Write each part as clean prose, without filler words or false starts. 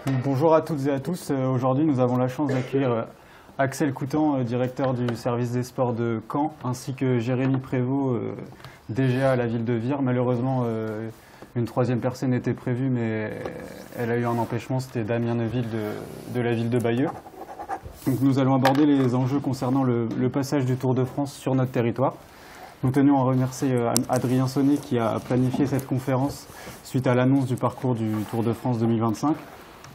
Bonjour à toutes et à tous. Aujourd'hui, nous avons la chance d'accueillir Axel Coutan, directeur du service des sports de Caen, ainsi que Jérémy Prévost, DGA à la ville de Vire. Malheureusement, une troisième personne était prévue, mais elle a eu un empêchement, c'était Damien Neuville de la ville de Bayeux. Donc, nous allons aborder les enjeux concernant le passage du Tour de France sur notre territoire. Nous tenions à remercier Adrien Sonnet qui a planifié cette conférence suite à l'annonce du parcours du Tour de France 2025.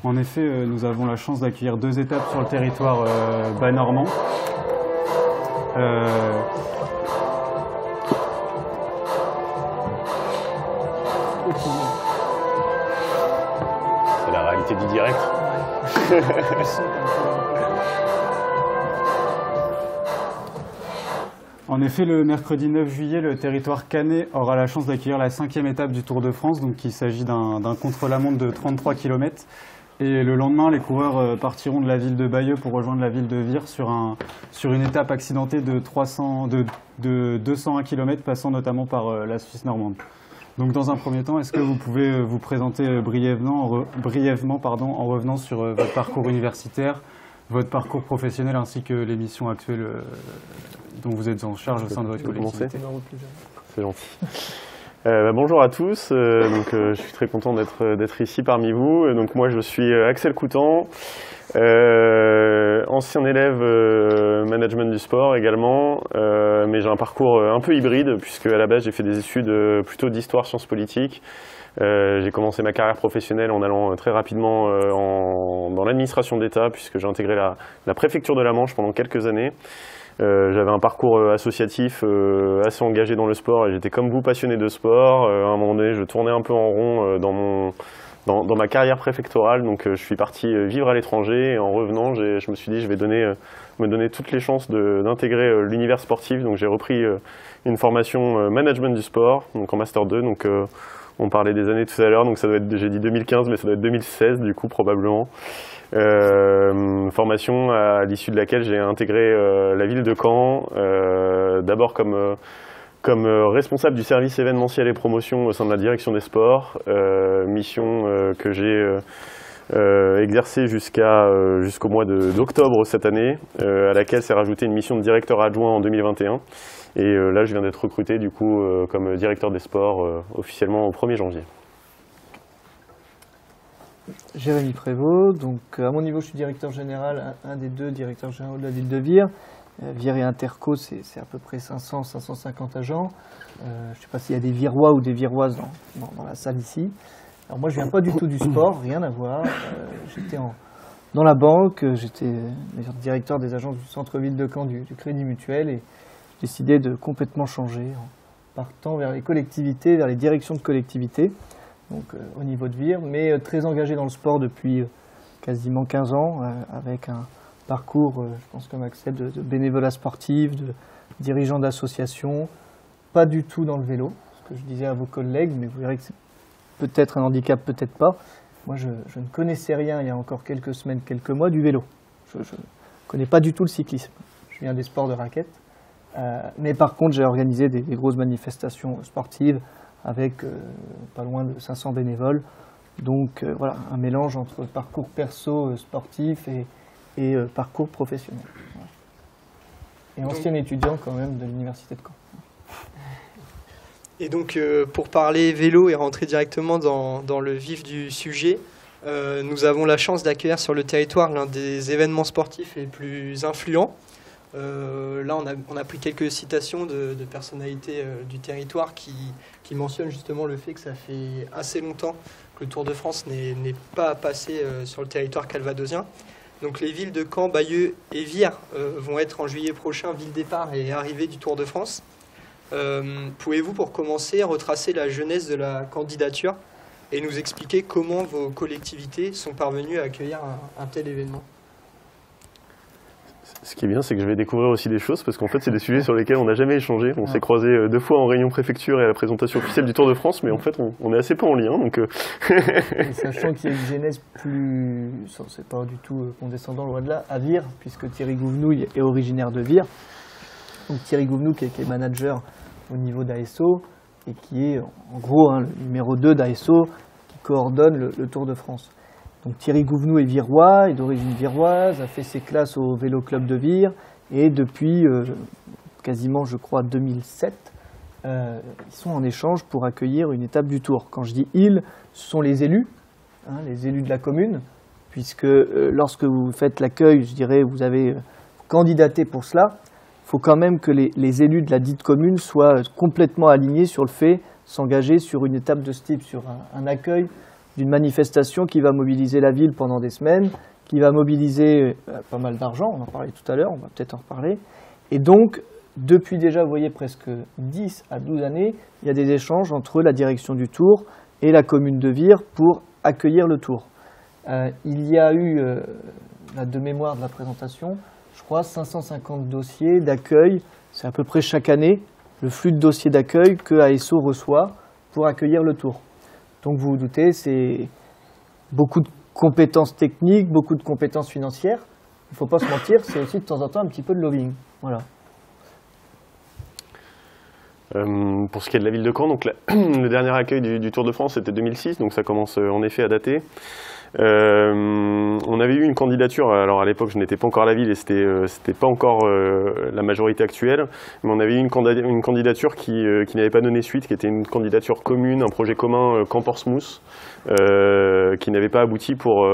En effet, nous avons la chance d'accueillir deux étapes sur le territoire bas-normand. C'est la réalité du direct. En effet, le mercredi 9 juillet, le territoire caennais aura la chance d'accueillir la 5e étape du Tour de France. Donc, il s'agit d'un contre-la-montre de 33 km. Et le lendemain, les coureurs partiront de la ville de Bayeux pour rejoindre la ville de Vire sur une étape accidentée de 201 km, passant notamment par la Suisse normande. Donc, dans un premier temps, est-ce que vous pouvez vous présenter brièvement en revenant sur votre parcours universitaire, votre parcours professionnel ainsi que les missions actuelles dont vous êtes en charge au sein de votre collectivité? C'est gentil. Bonjour à tous, je suis très content d'être ici parmi vous. Donc moi je suis Axel Coutan, ancien élève management du sport également, mais j'ai un parcours un peu hybride puisque à la base j'ai fait des études plutôt d'histoire sciences politiques. J'ai commencé ma carrière professionnelle en allant très rapidement dans l'administration d'État puisque j'ai intégré la préfecture de la Manche pendant quelques années. J'avais un parcours associatif assez engagé dans le sport et j'étais comme vous passionné de sport. À un moment donné, je tournais un peu en rond dans ma carrière préfectorale, donc je suis parti vivre à l'étranger et en revenant, je me suis dit je vais me donner toutes les chances d'intégrer l'univers sportif. Donc j'ai repris une formation management du sport, donc en master 2. Donc on parlait des années tout à l'heure, donc ça doit être, j'ai dit 2015, mais ça doit être 2016 du coup probablement. Formation à l'issue de laquelle j'ai intégré la ville de Caen, d'abord comme responsable du service événementiel et promotion au sein de la direction des sports, mission que j'ai exercée jusqu'au mois d'octobre cette année, à laquelle s'est rajoutée une mission de directeur adjoint en 2021. Et là, je viens d'être recruté du coup comme directeur des sports officiellement au 1er janvier. Jérémy Prévost, donc à mon niveau je suis directeur général, un des deux directeurs généraux de la ville de Vire. Vire et Interco, c'est à peu près 500-550 agents. Je ne sais pas s'il y a des Virois ou des Viroises dans la salle ici. Alors moi je ne viens pas du tout du sport, rien à voir. J'étais dans la banque, j'étais directeur des agences du centre-ville de Caen du Crédit Mutuel et j'ai décidé de complètement changer en partant vers les collectivités, vers les directions de collectivités. Donc au niveau de Vire, mais très engagé dans le sport depuis quasiment 15 ans, avec un parcours, je pense comme Axel, de bénévolat sportif, de dirigeant d'association, pas du tout dans le vélo, ce que je disais à vos collègues, mais vous verrez que c'est peut-être un handicap, peut-être pas. Moi, je ne connaissais rien il y a encore quelques semaines, quelques mois, du vélo. Je ne connais pas du tout le cyclisme. Je viens des sports de raquettes, mais par contre, j'ai organisé des grosses manifestations sportives, avec pas loin de 500 bénévoles. Donc voilà, un mélange entre parcours perso sportif et parcours professionnel. Voilà. Et ancien étudiant quand même de l'université de Caen. Et donc pour parler vélo et rentrer directement dans le vif du sujet, nous avons la chance d'accueillir sur le territoire l'un des événements sportifs les plus influents. Là, on a pris quelques citations de personnalités du territoire qui mentionnent justement le fait que ça fait assez longtemps que le Tour de France n'est pas passé sur le territoire calvadosien. Donc les villes de Caen, Bayeux et Vire vont être en juillet prochain ville départ et arrivée du Tour de France. Pouvez-vous, pour commencer, retracer la genèse de la candidature et nous expliquer comment vos collectivités sont parvenues à accueillir un tel événement? Ce qui est bien, c'est que je vais découvrir aussi des choses, parce qu'en fait, c'est des sujets sur lesquels on n'a jamais échangé. On s'est croisés 2 fois en réunion préfecture et à la présentation officielle du Tour de France, mais en fait, on est assez peu en lien. Donc sachant qu'il y a une genèse plus... C'est pas du tout condescendant, loin de là, à Vire, puisque Thierry Gouvenouille est originaire de Vire. Donc Thierry Gouvenouille, qui est manager au niveau d'ASO, et qui est en gros le numéro 2 d'ASO, qui coordonne le Tour de France. Donc Thierry Gouvenou est virois, est d'origine viroise, a fait ses classes au Vélo Club de Vire et depuis quasiment, je crois, 2007, ils sont en échange pour accueillir une étape du Tour. Quand je dis ils, ce sont les élus de la commune, puisque lorsque vous faites l'accueil, je dirais, vous avez candidaté pour cela, il faut quand même que les élus de la dite commune soient complètement alignés sur le fait de s'engager sur une étape de ce type, sur un accueil d'une manifestation qui va mobiliser la ville pendant des semaines, qui va mobiliser pas mal d'argent, on en parlait tout à l'heure, on va peut-être en reparler. Et donc, depuis déjà, vous voyez, presque 10 à 12 années, il y a des échanges entre la direction du Tour et la commune de Vire pour accueillir le Tour. Il y a eu, de mémoire de la présentation, je crois 550 dossiers d'accueil, c'est à peu près chaque année le flux de dossiers d'accueil que ASO reçoit pour accueillir le Tour. Donc vous vous doutez, c'est beaucoup de compétences techniques, beaucoup de compétences financières. Il ne faut pas se mentir, c'est aussi de temps en temps un petit peu de lobbying. Voilà. Pour ce qui est de la ville de Caen, donc le dernier accueil du Tour de France c'était 2006, donc ça commence en effet à dater. On avait eu une candidature, alors à l'époque je n'étais pas encore à la ville et c'était pas encore la majorité actuelle, mais on avait eu une candidature qui n'avait pas donné suite, qui était une candidature commune, un projet commun Caen-Portsmouth, qui n'avait pas abouti pour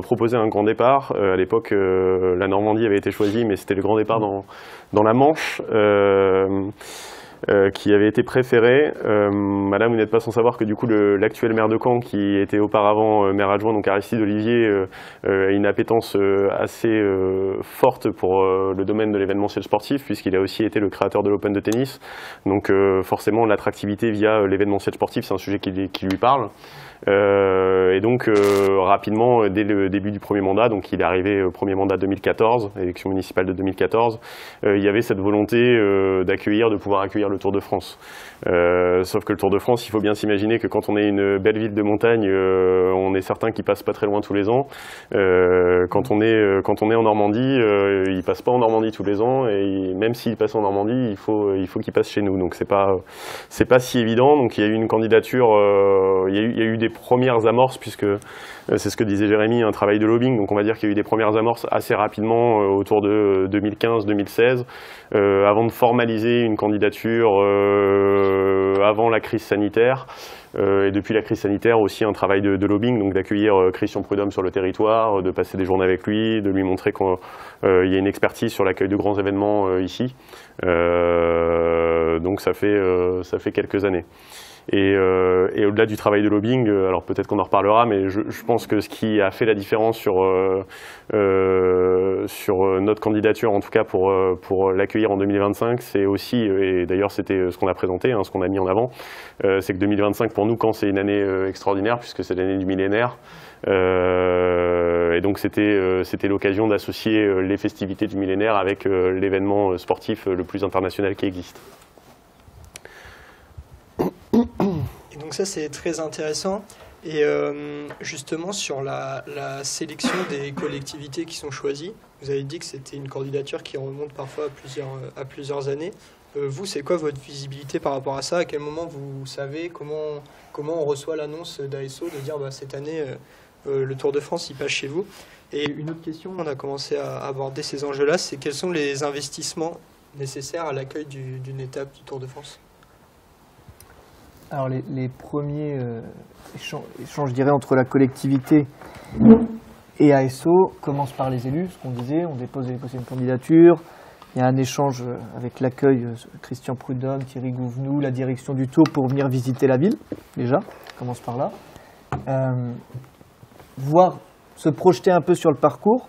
proposer un grand départ. À l'époque la Normandie avait été choisie, mais c'était le grand départ dans la Manche. Qui avait été préféré. Madame, vous n'êtes pas sans savoir que du coup l'actuel maire de Caen, qui était auparavant maire adjoint, donc Aristide Olivier, a une appétence assez forte pour le domaine de l'événementiel sportif, puisqu'il a aussi été le créateur de l'Open de tennis. Donc forcément l'attractivité via l'événementiel sportif, c'est un sujet qui lui parle. Et donc rapidement, dès le début du premier mandat, donc il est arrivé au premier mandat 2014, élection municipale de 2014, il y avait cette volonté de pouvoir accueillir le Tour de France. Sauf que le Tour de France, il faut bien s'imaginer que quand on est une belle ville de montagne, on est certain qu'il passe pas très loin tous les ans. Quand on est en Normandie, il passe pas en Normandie tous les ans, et même s'il passe en Normandie, il faut qu'il passe chez nous. Donc c'est pas si évident. Donc il y a eu une candidature, il y a eu des premières amorces, puisque c'est ce que disait Jérémy, un travail de lobbying. Donc on va dire qu'il y a eu des premières amorces assez rapidement autour de 2015-2016, avant de formaliser une candidature avant la crise sanitaire. Et depuis la crise sanitaire aussi un travail de lobbying, donc d'accueillir Christian Prudhomme sur le territoire, de passer des journées avec lui, de lui montrer qu'il y a une expertise sur l'accueil de grands événements ici. Donc ça fait quelques années. Et au-delà du travail de lobbying, alors peut-être qu'on en reparlera, mais je pense que ce qui a fait la différence sur notre candidature, en tout cas pour l'accueillir en 2025, c'est aussi, et d'ailleurs c'était ce qu'on a présenté, ce qu'on a mis en avant, c'est que 2025 pour nous, Caen, c'est une année extraordinaire, puisque c'est l'année du millénaire. Et donc c'était l'occasion d'associer les festivités du millénaire avec l'événement sportif le plus international qui existe. Et donc ça c'est très intéressant. Et justement sur la sélection des collectivités qui sont choisies, vous avez dit que c'était une candidature qui remonte parfois à plusieurs années. Vous, c'est quoi votre visibilité par rapport à ça? À quel moment vous savez comment on reçoit l'annonce d'ASO de dire cette année le Tour de France il passe chez vous? Et une autre question, on a commencé à aborder ces enjeux-là, c'est quels sont les investissements nécessaires à l'accueil d'une étape du Tour de France? Alors les premiers échanges, je dirais, entre la collectivité et ASO commencent par les élus, ce qu'on disait, on dépose une candidature, il y a un échange avec l'accueil, Christian Prudhomme, Thierry Gouvenou, la direction du Tour pour venir visiter la ville, déjà, ça commence par là. Voir, se projeter un peu sur le parcours,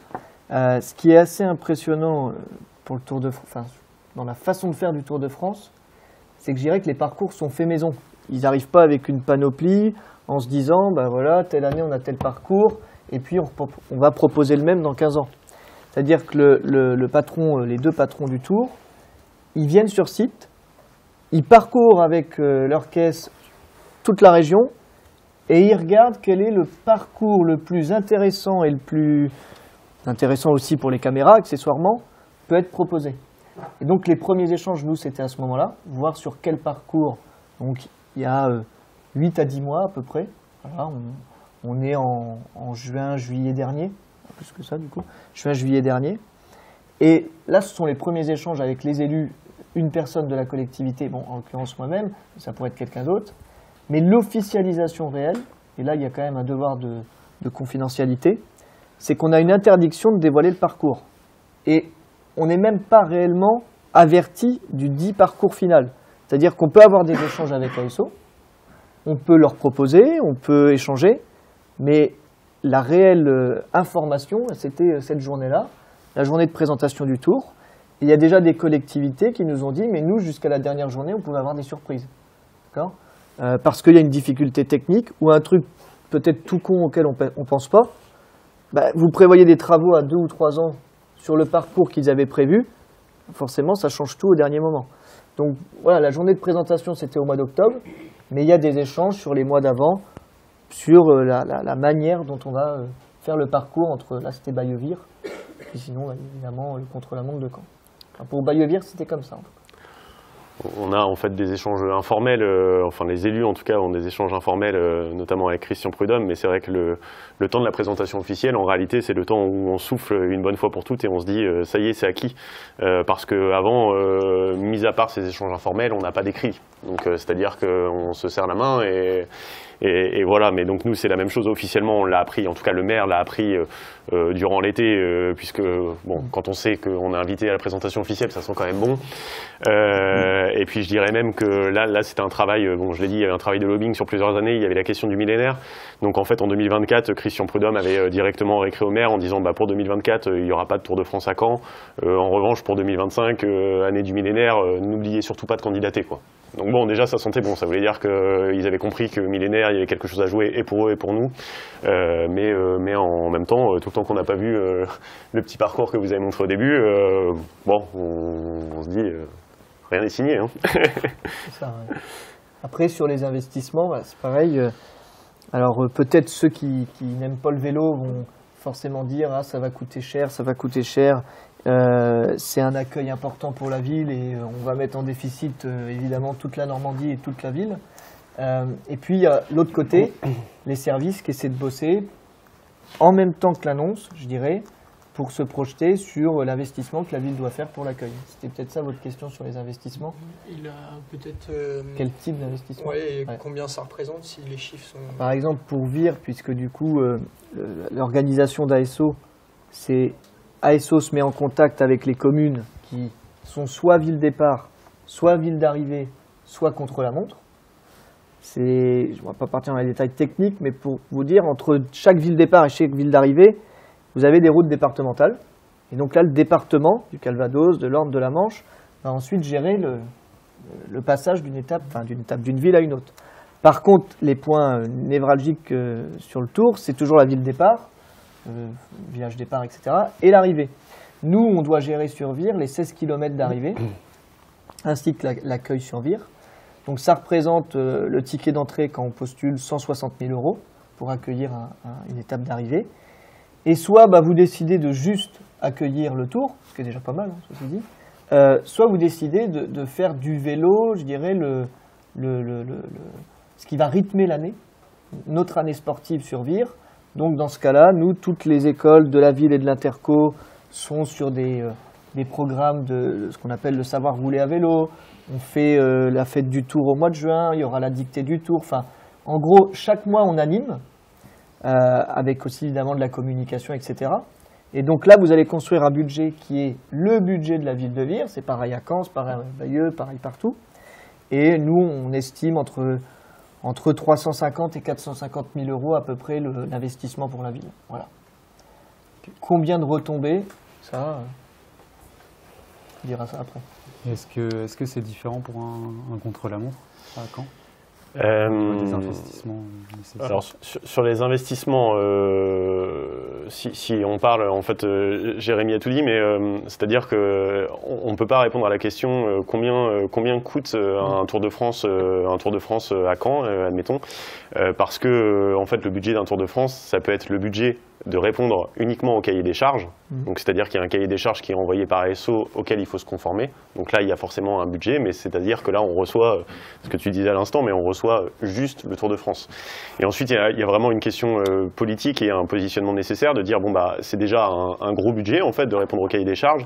ce qui est assez impressionnant pour le Tour de France, dans la façon de faire du Tour de France, c'est que je dirais que les parcours sont faits maison. Ils n'arrivent pas avec une panoplie en se disant, voilà, telle année on a tel parcours, et puis on va proposer le même dans 15 ans. C'est-à-dire que les deux patrons du Tour, ils viennent sur site, ils parcourent avec leur caisse toute la région, et ils regardent quel est le parcours le plus intéressant et le plus intéressant aussi pour les caméras, accessoirement, peut être proposé. Et donc les premiers échanges, nous, c'était à ce moment-là, voir sur quel parcours. Donc il y a 8 à 10 mois à peu près, voilà, On est en juin, juillet dernier, plus que ça du coup, juin, juillet dernier. Et là, ce sont les premiers échanges avec les élus, une personne de la collectivité, bon, en l'occurrence moi-même, ça pourrait être quelqu'un d'autre, mais l'officialisation réelle, et là il y a quand même un devoir de confidentialité, c'est qu'on a une interdiction de dévoiler le parcours. Et on n'est même pas réellement averti du dit parcours final. C'est-à-dire qu'on peut avoir des échanges avec ASO, on peut leur proposer, on peut échanger, mais la réelle information, c'était cette journée-là, la journée de présentation du tour. Et il y a déjà des collectivités qui nous ont dit, mais nous, jusqu'à la dernière journée, on pouvait avoir des surprises. D'accord ? Parce qu'il y a une difficulté technique ou un truc peut-être tout con auquel on ne pense pas. Bah, vous prévoyez des travaux à 2 ou 3 ans sur le parcours qu'ils avaient prévu, forcément, ça change tout au dernier moment. Donc voilà, la journée de présentation, c'était au mois d'octobre, mais il y a des échanges sur les mois d'avant, sur la manière dont on va faire le parcours entre, là c'était Bayeuvire, et sinon évidemment le contre-la-montre de Caen. Enfin, pour Bayeuvire, c'était comme ça en tout cas. On a en fait des échanges informels, enfin les élus en tout cas ont des échanges informels, notamment avec Christian Prudhomme, mais c'est vrai que le temps de la présentation officielle, en réalité, c'est le temps où on souffle une bonne fois pour toutes et on se dit ça y est, c'est acquis. Parce qu'avant, mis à part ces échanges informels, on n'a pas d'écrit. Donc c'est-à-dire qu'on se serre la main et voilà. Mais donc nous, c'est la même chose officiellement, on l'a appris, en tout cas le maire l'a appris durant l'été, puisque bon, quand on sait qu'on est invité à la présentation officielle, ça sent quand même bon. Et puis je dirais même que là c'était un travail, bon je l'ai dit, il y avait un travail de lobbying sur plusieurs années, il y avait la question du millénaire. Donc en fait en 2024, Christian Prudhomme avait directement réécrit au maire en disant bah, pour 2024 il n'y aura pas de Tour de France à Caen. En revanche pour 2025, année du millénaire, n'oubliez surtout pas de candidater quoi. Donc bon déjà ça sentait bon, ça voulait dire qu'ils avaient compris que millénaire il y avait quelque chose à jouer et pour eux et pour nous. Mais en même temps, tout le temps qu'on n'a pas vu le petit parcours que vous avez montré au début, bon on se dit rien n'est signé. Hein. C'est ça, ouais. Après, sur les investissements, bah, c'est pareil. Alors, peut-être ceux qui n'aiment pas le vélo vont forcément dire ah, ça va coûter cher, ça va coûter cher. C'est un accueil important pour la ville et on va mettre en déficit évidemment toute la Normandie et toute la ville. Et puis, il y a l'autre côté, les services qui essaient de bosser en même temps que l'annonce, je dirais, pour se projeter sur l'investissement que la ville doit faire pour l'accueil. C'était peut-être ça votre question sur les investissements. Il a peut-être... Quel type d'investissement? Ouais, combien ça représente si les chiffres sont... Par exemple, pour Vire, puisque du coup, l'organisation d'ASO, c'est ASO se met en contact avec les communes qui sont soit ville départ, soit ville d'arrivée, soit contre-la-montre. Je ne vais pas partir dans les détails techniques, mais pour vous dire, entre chaque ville départ et chaque ville d'arrivée, vous avez des routes départementales. Et donc là, le département du Calvados, de l'Orne, de la Manche, va ensuite gérer le passage d'une étape, d'une ville à une autre. Par contre, les points névralgiques sur le tour, c'est toujours la ville départ, village départ, etc., et l'arrivée. Nous, on doit gérer sur Vire les 16 km d'arrivée, ainsi que l'accueil sur Vire. Donc ça représente le ticket d'entrée quand on postule 160 000 € pour accueillir une étape d'arrivée. Et soit bah, vous décidez de juste accueillir le tour, ce qui est déjà pas mal, hein, ceci dit, soit vous décidez de faire du vélo, je dirais, ce qui va rythmer l'année, notre année sportive sur Vire. Donc dans ce cas-là, nous, toutes les écoles de la ville et de l'Interco sont sur des programmes de ce qu'on appelle le savoir rouler à vélo. On fait la fête du Tour au mois de juin, il y aura la dictée du Tour. Enfin, en gros, chaque mois, on anime. Avec aussi évidemment de la communication, etc. Et donc là, vous allez construire un budget qui est le budget de la ville de Vire. C'est pareil à Caen, c'est pareil à Bayeux, pareil partout. Et nous, on estime entre 350 et 450 000 € à peu près l'investissement pour la ville. Voilà. Combien de retombées? Ça, on dira ça après. Est-ce que c'est différent pour un contre-la-montre à Caen? Des investissements nécessaires. Alors sur les investissements, si on parle, en fait, Jérémy a tout dit, mais c'est-à-dire que on peut pas répondre à la question combien coûte un Tour de France à Caen, admettons, parce que en fait le budget d'un Tour de France, ça peut être le budget de répondre uniquement au cahier des charges. Donc c'est-à-dire qu'il y a un cahier des charges qui est envoyé par ASO auquel il faut se conformer. Donc là, il y a forcément un budget, mais c'est-à-dire que là, on reçoit, ce que tu disais à l'instant, mais on reçoit juste le Tour de France. Et ensuite, il y a vraiment une question politique et un positionnement nécessaire de dire, bon, bah, c'est déjà un gros budget, en fait, de répondre au cahier des charges.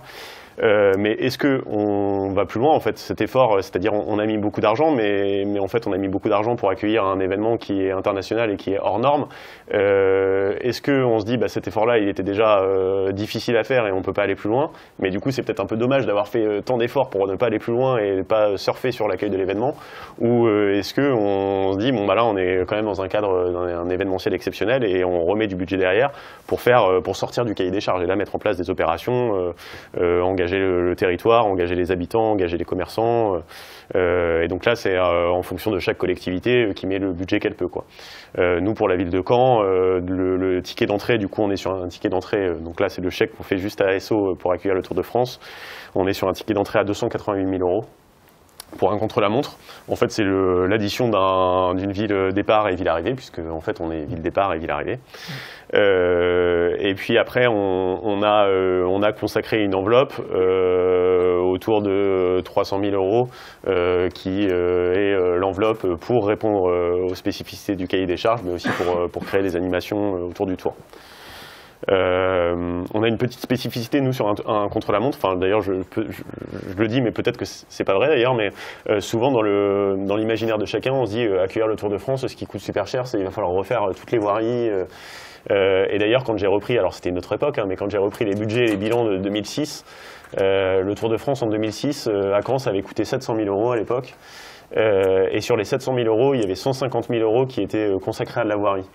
Mais est-ce qu'on va plus loin, en fait, cet effort, c'est-à-dire on a mis beaucoup d'argent, mais en fait on a mis beaucoup d'argent pour accueillir un événement qui est international et qui est hors norme. Est-ce qu'on se dit, bah, cet effort-là, il était déjà difficile à faire et on ne peut pas aller plus loin, mais du coup c'est peut-être un peu dommage d'avoir fait tant d'efforts pour ne pas aller plus loin et ne pas surfer sur l'accueil de l'événement, ou est-ce qu'on se dit, bon bah là on est quand même dans un cadre d'un événementiel exceptionnel et on remet du budget derrière pour sortir du cahier des charges et là mettre en place des opérations, engager le territoire, engager les habitants, engager les commerçants. Et donc là, c'est en fonction de chaque collectivité qui met le budget qu'elle peut, quoi. Nous, pour la ville de Caen, le ticket d'entrée, du coup, on est sur un ticket d'entrée. Donc là, c'est le chèque qu'on fait juste à ASO pour accueillir le Tour de France. On est sur un ticket d'entrée à 288 000 € pour un contre-la-montre. En fait, c'est l'addition d'une ville départ et ville arrivée, puisque en fait, on est ville départ et ville arrivée. Et puis après, on a consacré une enveloppe autour de 300 000 € qui est l'enveloppe pour répondre aux spécificités du cahier des charges, mais aussi pour créer des animations autour du Tour. On a une petite spécificité, nous, sur un contre-la-montre. Enfin, d'ailleurs, je le dis, mais peut-être que c'est pas vrai, d'ailleurs, mais souvent, dans l'imaginaire de chacun, on se dit accueillir le Tour de France, ce qui coûte super cher, c'est qu'il va falloir refaire toutes les voiries. Et d'ailleurs, quand j'ai repris, alors c'était une autre époque, hein, mais quand j'ai repris les budgets et les bilans de 2006, le Tour de France en 2006, à Caen, ça avait coûté 700 000 € à l'époque. Et sur les 700 000 €, il y avait 150 000 € qui étaient consacrés à de la voirie.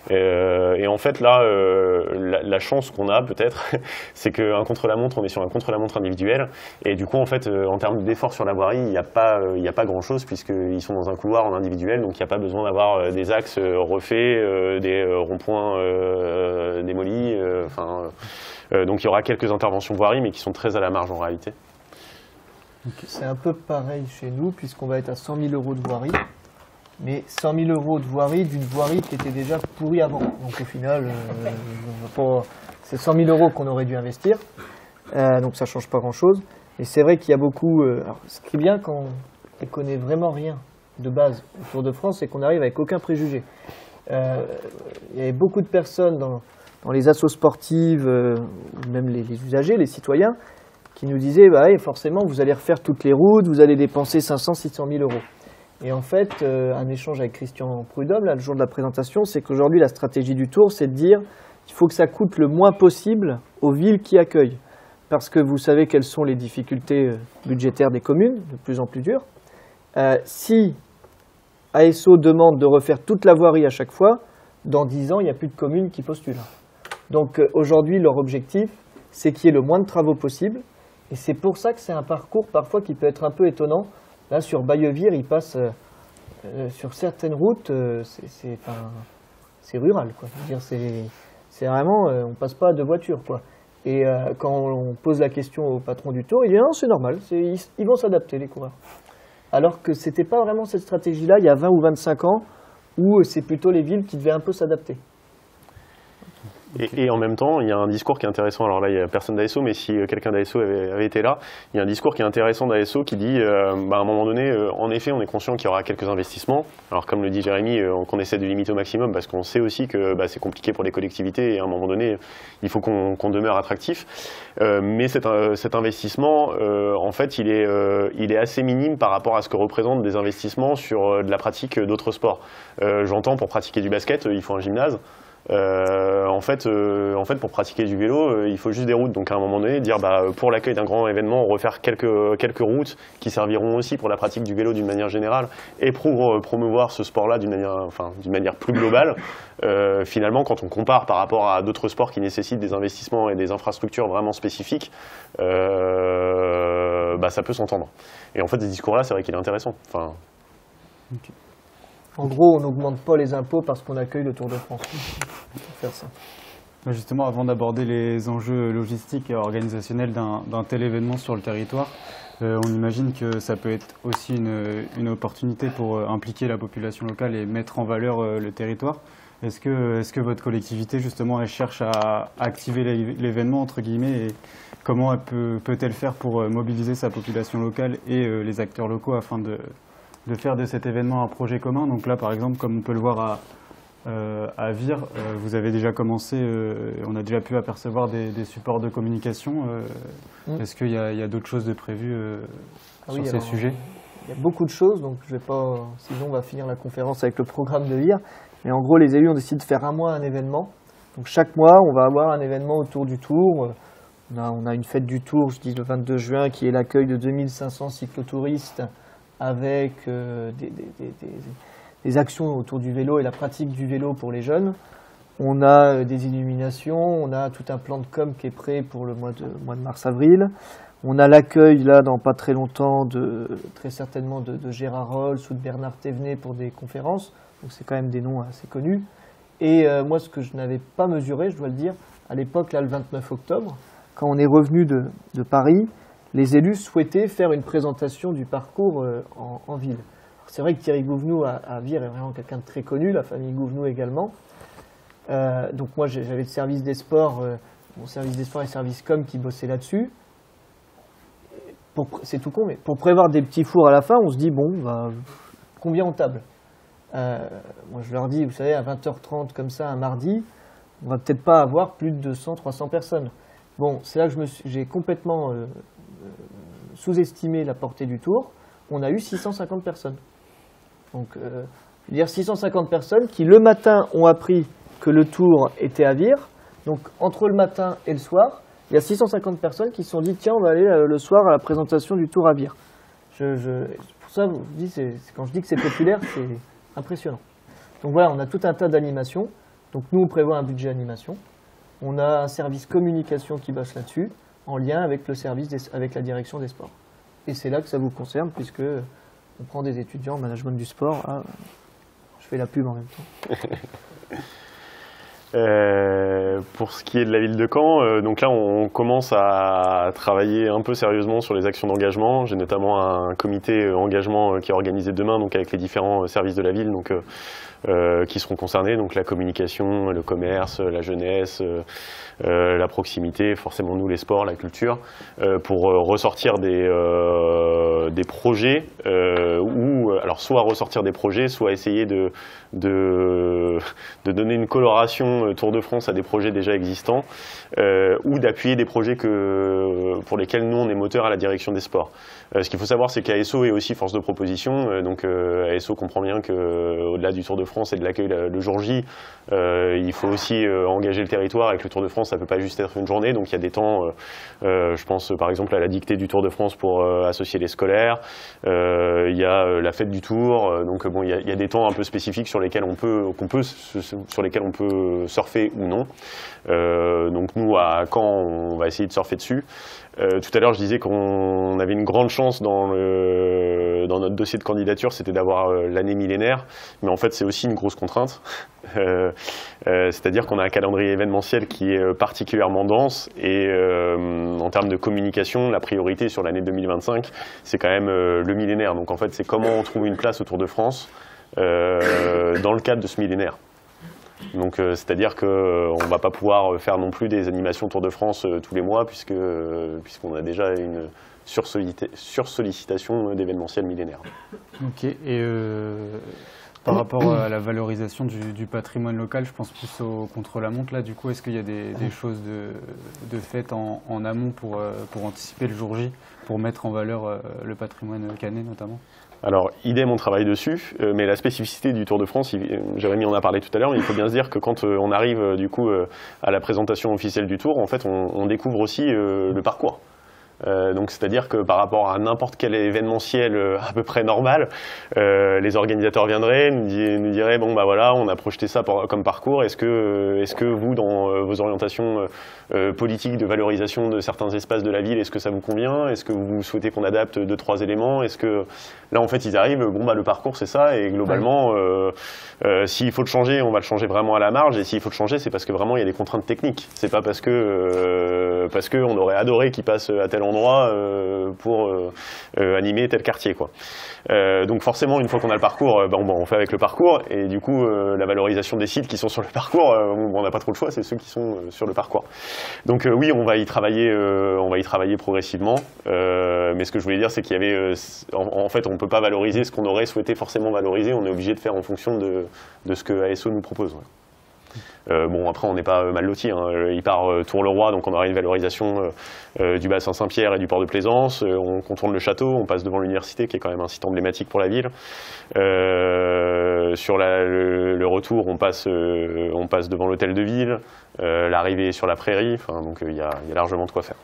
Et en fait, là, la chance qu'on a peut-être, c'est qu'un contre-la-montre, on est sur un contre-la-montre individuel. Et du coup, en fait, en termes d'effort sur la voirie, il n'y a pas grand-chose, puisqu'ils sont dans un couloir en individuel, donc il n'y a pas besoin d'avoir des axes refaits, des ronds-points démolis. Donc il y aura quelques interventions voirie, mais qui sont très à la marge en réalité. C'est un peu pareil chez nous, puisqu'on va être à 100 000 € de voirie. Mais 100 000 € de voirie d'une voirie qui était déjà pourrie avant. Donc au final, c'est 100 000 € qu'on aurait dû investir. Donc ça ne change pas grand-chose. Et c'est vrai qu'il y a beaucoup... alors, ce qui est bien quand on ne connaît vraiment rien de base au Tour de France, c'est qu'on arrive avec aucun préjugé. Il y avait beaucoup de personnes dans les assos sportives, même les usagers, les citoyens, qui nous disaient bah, « forcément, vous allez refaire toutes les routes, vous allez dépenser 500 600 000 €. Et en fait, un échange avec Christian Prudhomme, là, le jour de la présentation, c'est qu'aujourd'hui, la stratégie du Tour, c'est de dire qu'il faut que ça coûte le moins possible aux villes qui accueillent. Parce que vous savez quelles sont les difficultés budgétaires des communes, de plus en plus dures. Si ASO demande de refaire toute la voirie à chaque fois, dans 10 ans, il n'y a plus de communes qui postulent. Donc aujourd'hui, leur objectif, c'est qu'il y ait le moins de travaux possible. Et c'est pour ça que c'est un parcours parfois qui peut être un peu étonnant. Là, sur Bayeuvire, il passe sur certaines routes, c'est rural, quoi. Je veux dire, c'est vraiment, on ne passe pas de voiture, quoi. Et quand on pose la question au patron du Tour, il dit non, c'est normal, ils vont s'adapter, les coureurs. Alors que ce n'était pas vraiment cette stratégie-là, il y a 20 ou 25 ans, où c'est plutôt les villes qui devaient un peu s'adapter. Et en même temps, il y a un discours qui est intéressant. Alors là, il n'y a personne d'ASO, mais si quelqu'un d'ASO avait été là, il y a un discours qui est intéressant d'ASO qui dit, à un moment donné, en effet, on est conscient qu'il y aura quelques investissements. Alors comme le dit Jérémy, qu'on essaie de limiter au maximum, parce qu'on sait aussi que c'est compliqué pour les collectivités, et à un moment donné, il faut qu'on demeure attractif. Mais cet investissement, en fait, il est assez minime par rapport à ce que représentent des investissements sur de la pratique d'autres sports. J'entends, pour pratiquer du basket, il faut un gymnase. En fait, pour pratiquer du vélo, il faut juste des routes. Donc à un moment donné, dire pour l'accueil d'un grand événement, refaire quelques routes qui serviront aussi pour la pratique du vélo d'une manière générale et pour promouvoir ce sport-là d'une manière plus globale. Finalement, quand on compare par rapport à d'autres sports qui nécessitent des investissements et des infrastructures vraiment spécifiques, ça peut s'entendre. Et en fait, ce discours-là, c'est vrai qu'il est intéressant. Okay. En gros, on n'augmente pas les impôts parce qu'on accueille le Tour de France. Faire ça. Justement, avant d'aborder les enjeux logistiques et organisationnels d'un tel événement sur le territoire, on imagine que ça peut être aussi une opportunité pour impliquer la population locale et mettre en valeur le territoire. Est-ce que votre collectivité, justement, elle cherche à activer l'événement, entre guillemets, et comment peut-elle faire pour mobiliser sa population locale et les acteurs locaux afin de faire de cet événement un projet commun? Donc là, par exemple, comme on peut le voir à Vire, vous avez déjà commencé, on a déjà pu apercevoir des supports de communication. Est-ce qu'il y a d'autres choses de prévues sur ces sujets? Il y a beaucoup de choses, donc je vais pas, sinon on va finir la conférence avec le programme de Vire. Mais en gros, les élus ont décidé de faire un mois un événement. Donc chaque mois, on va avoir un événement autour du Tour. On a une fête du Tour, je dis le 22 juin, qui est l'accueil de 2500 cyclotouristes avec des actions autour du vélo et la pratique du vélo pour les jeunes. On a des illuminations, on a tout un plan de com qui est prêt pour le mois de mars-avril. On a l'accueil, là, dans pas très longtemps, très certainement de Gérard Rolls ou de Bernard Thévenet pour des conférences. Donc c'est quand même des noms assez connus. Et moi, ce que je n'avais pas mesuré, je dois le dire, à l'époque, là, le 29 octobre, quand on est revenu de Paris, les élus souhaitaient faire une présentation du parcours en ville. C'est vrai que Thierry Gouvenou à Vire est vraiment quelqu'un de très connu, la famille Gouvenou également. Donc moi, j'avais le service des sports, mon service des sports et service com qui bossait là-dessus. C'est tout con, mais pour prévoir des petits fours à la fin, on se dit, bon, bah, combien on table? Moi, je leur dis, vous savez, à 20h30, comme ça, un mardi, on va peut-être pas avoir plus de 200-300 personnes. Bon, c'est là que j'ai complètement sous-estimé la portée du Tour. On a eu 650 personnes. Donc, je veux dire 650 personnes qui, le matin, ont appris que le Tour était à Vire. Donc, entre le matin et le soir, il y a 650 personnes qui se sont dit, tiens, on va aller le soir à la présentation du Tour à Vire. Pour ça, quand je dis que c'est populaire, c'est impressionnant. Donc voilà, on a tout un tas d'animations. Donc nous, on prévoit un budget animation. On a un service communication qui bosse là-dessus, en lien avec avec la direction des sports. Et c'est là que ça vous concerne, puisque on prend des étudiants en management du sport. Ah, je fais la pub en même temps. Pour ce qui est de la ville de Caen, donc là on commence à travailler un peu sérieusement sur les actions d'engagement. J'ai notamment un comité engagement qui est organisé demain, donc avec les différents services de la ville, donc qui seront concernés, donc la communication, le commerce, la jeunesse, la proximité, forcément nous les sports, la culture, pour ressortir des projets ou alors soit ressortir des projets, soit essayer de donner une coloration Tour de France à des projets déjà existants ou d'appuyer des projets pour lesquels nous on est moteur à la direction des sports. Ce qu'il faut savoir, c'est qu'ASO est aussi force de proposition, donc ASO comprend bien qu'au-delà du Tour de France et de l'accueil le jour J, il faut aussi engager le territoire. Avec le Tour de France, ça ne peut pas juste être une journée, donc il y a des temps, je pense par exemple à la dictée du Tour de France pour associer les scolaires, il y a la fête du Tour, donc bon, il y a des temps un peu spécifiques sur lesquels on peut surfer ou non. Donc nous, à Caen, on va essayer de surfer dessus. Tout à l'heure, je disais qu'on avait une grande chance dans notre dossier de candidature, c'était d'avoir l'année millénaire, mais en fait c'est aussi une grosse contrainte. C'est-à-dire qu'on a un calendrier événementiel qui est particulièrement dense et en termes de communication, la priorité sur l'année 2025, c'est quand même le millénaire. Donc en fait, c'est comment on trouve une place au Tour de France dans le cadre de ce millénaire. Donc c'est-à-dire qu'on ne va pas pouvoir faire non plus des animations Tour de France tous les mois puisqu'on a déjà une sursollicitation d'événementiel millénaire. Ok, et par rapport à la valorisation du patrimoine local, je pense plus au contre-la-montre là, du coup, est-ce qu'il y a des choses de faites en amont pour anticiper le jour J, pour mettre en valeur le patrimoine canet notamment? Alors, idem, on travaille dessus, mais la spécificité du Tour de France, Jérémy en a parlé tout à l'heure, mais il faut bien se dire que quand on arrive du coup à la présentation officielle du Tour, en fait, on découvre aussi le parcours. Donc c'est-à-dire que par rapport à n'importe quel événementiel à peu près normal, les organisateurs viendraient, nous diraient bon bah voilà, on a projeté ça comme parcours, est-ce que vous dans vos orientations politiques de valorisation de certains espaces de la ville, est-ce que ça vous convient, est-ce que vous souhaitez qu'on adapte 2-3 éléments, est-ce que là en fait ils arrivent, bon bah le parcours c'est ça et globalement s'il faut le changer, on va le changer vraiment à la marge, et s'il faut le changer c'est parce que vraiment il y a des contraintes techniques, c'est pas parce que on aurait adoré qu'il passe à tel endroit endroit pour animer tel quartier, quoi. Donc forcément, une fois qu'on a le parcours, on fait avec le parcours, et du coup, la valorisation des sites qui sont sur le parcours, on n'a pas trop le choix, c'est ceux qui sont sur le parcours. Donc oui, on va y travailler progressivement, mais ce que je voulais dire, c'est qu'il y avait, en fait, on ne peut pas valoriser ce qu'on aurait souhaité forcément valoriser, on est obligé de faire en fonction de ce que ASO nous propose. Ouais. Bon, après, on n'est pas mal lotis, hein. Il part Tour-le-Roi, donc on aura une valorisation du bassin Saint-Pierre et du port de Plaisance. On contourne le château, on passe devant l'université, qui est quand même un site emblématique pour la ville. Sur le retour, on passe devant l'hôtel de ville. L'arrivée est sur la prairie. Enfin, donc il y a largement de quoi faire.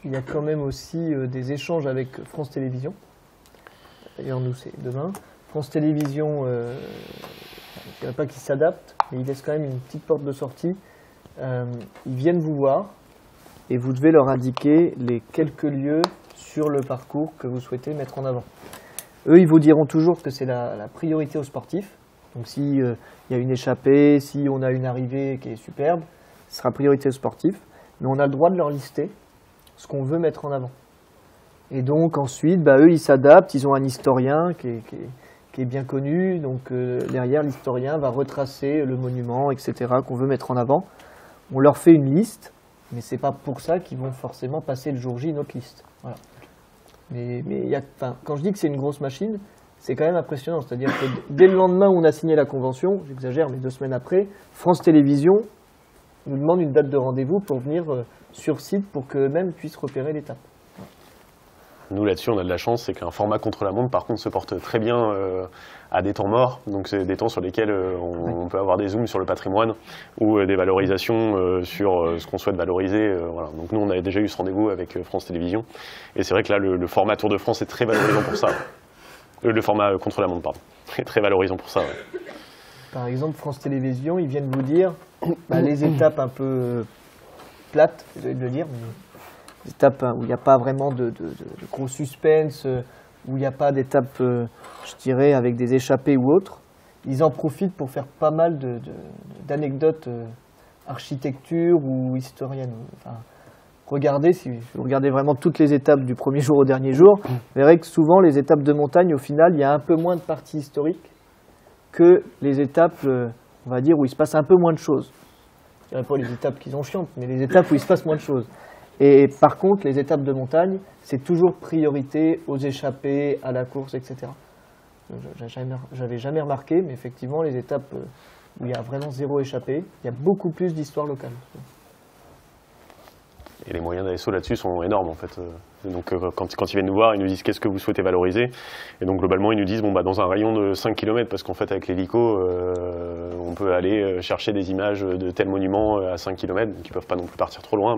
Il y a quand même aussi des échanges avec France Télévisions. D'ailleurs, nous, c'est demain. France Télévisions, je ne dirais pas qu'ils s'adaptent, mais ils laissent quand même une petite porte de sortie. Ils viennent vous voir et vous devez leur indiquer les quelques lieux sur le parcours que vous souhaitez mettre en avant. Eux, ils vous diront toujours que c'est la priorité aux sportifs. Donc s'il y a une échappée, si on a une arrivée qui est superbe, ce sera priorité aux sportifs. Mais on a le droit de leur lister ce qu'on veut mettre en avant. Et donc ensuite, eux, ils s'adaptent, ils ont un historien qui est bien connu, donc derrière, l'historien va retracer le monument, etc., qu'on veut mettre en avant. On leur fait une liste, mais c'est pas pour ça qu'ils vont forcément passer le jour J notre liste. Voilà. Mais quand je dis que c'est une grosse machine, c'est quand même impressionnant. C'est-à-dire que dès le lendemain où on a signé la convention, j'exagère, mais 2 semaines après, France Télévisions nous demande une date de rendez-vous pour venir sur site pour qu'eux-mêmes puissent repérer l'étape. Nous, là-dessus, on a de la chance, c'est qu'un format contre-la-montre, par contre, se porte très bien à des temps morts. Donc, c'est des temps sur lesquels on peut avoir des zooms sur le patrimoine ou des valorisations sur ce qu'on souhaite valoriser. Voilà. Donc, nous, on avait déjà eu ce rendez-vous avec France Télévisions. Et c'est vrai que là, le format Tour de France est très valorisant pour ça. Le format contre-la-montre, pardon, est très valorisant pour ça. Ouais. Par exemple, France Télévisions, ils viennent vous dire les étapes un peu plates, je vais le dire, mais des étapes où il n'y a pas vraiment de gros suspense, où il n'y a pas d'étapes, je dirais, avec des échappées ou autres. Ils en profitent pour faire pas mal d'anecdotes architecture ou historiennes. Enfin, regardez, si vous regardez vraiment toutes les étapes du premier jour au dernier jour, vous verrez que souvent les étapes de montagne, au final, il y a un peu moins de parties historiques que les étapes, on va dire, où il se passe un peu moins de choses. Je ne dirais pas les étapes qui sont chiantes, mais les étapes où il se passe moins de choses. Et par contre, les étapes de montagne, c'est toujours priorité aux échappées, à la course, etc. J'avais jamais remarqué, mais effectivement, les étapes où il y a vraiment 0 échappée, il y a beaucoup plus d'histoire locale. Et les moyens d'ASO là-dessus sont énormes, en fait. Donc, quand ils viennent nous voir, ils nous disent qu'est-ce que vous souhaitez valoriser. Et donc, globalement, ils nous disent, dans un rayon de 5 km, parce qu'en fait, avec l'hélico, on peut aller chercher des images de tel monument à 5 km, donc ils ne peuvent pas non plus partir trop loin,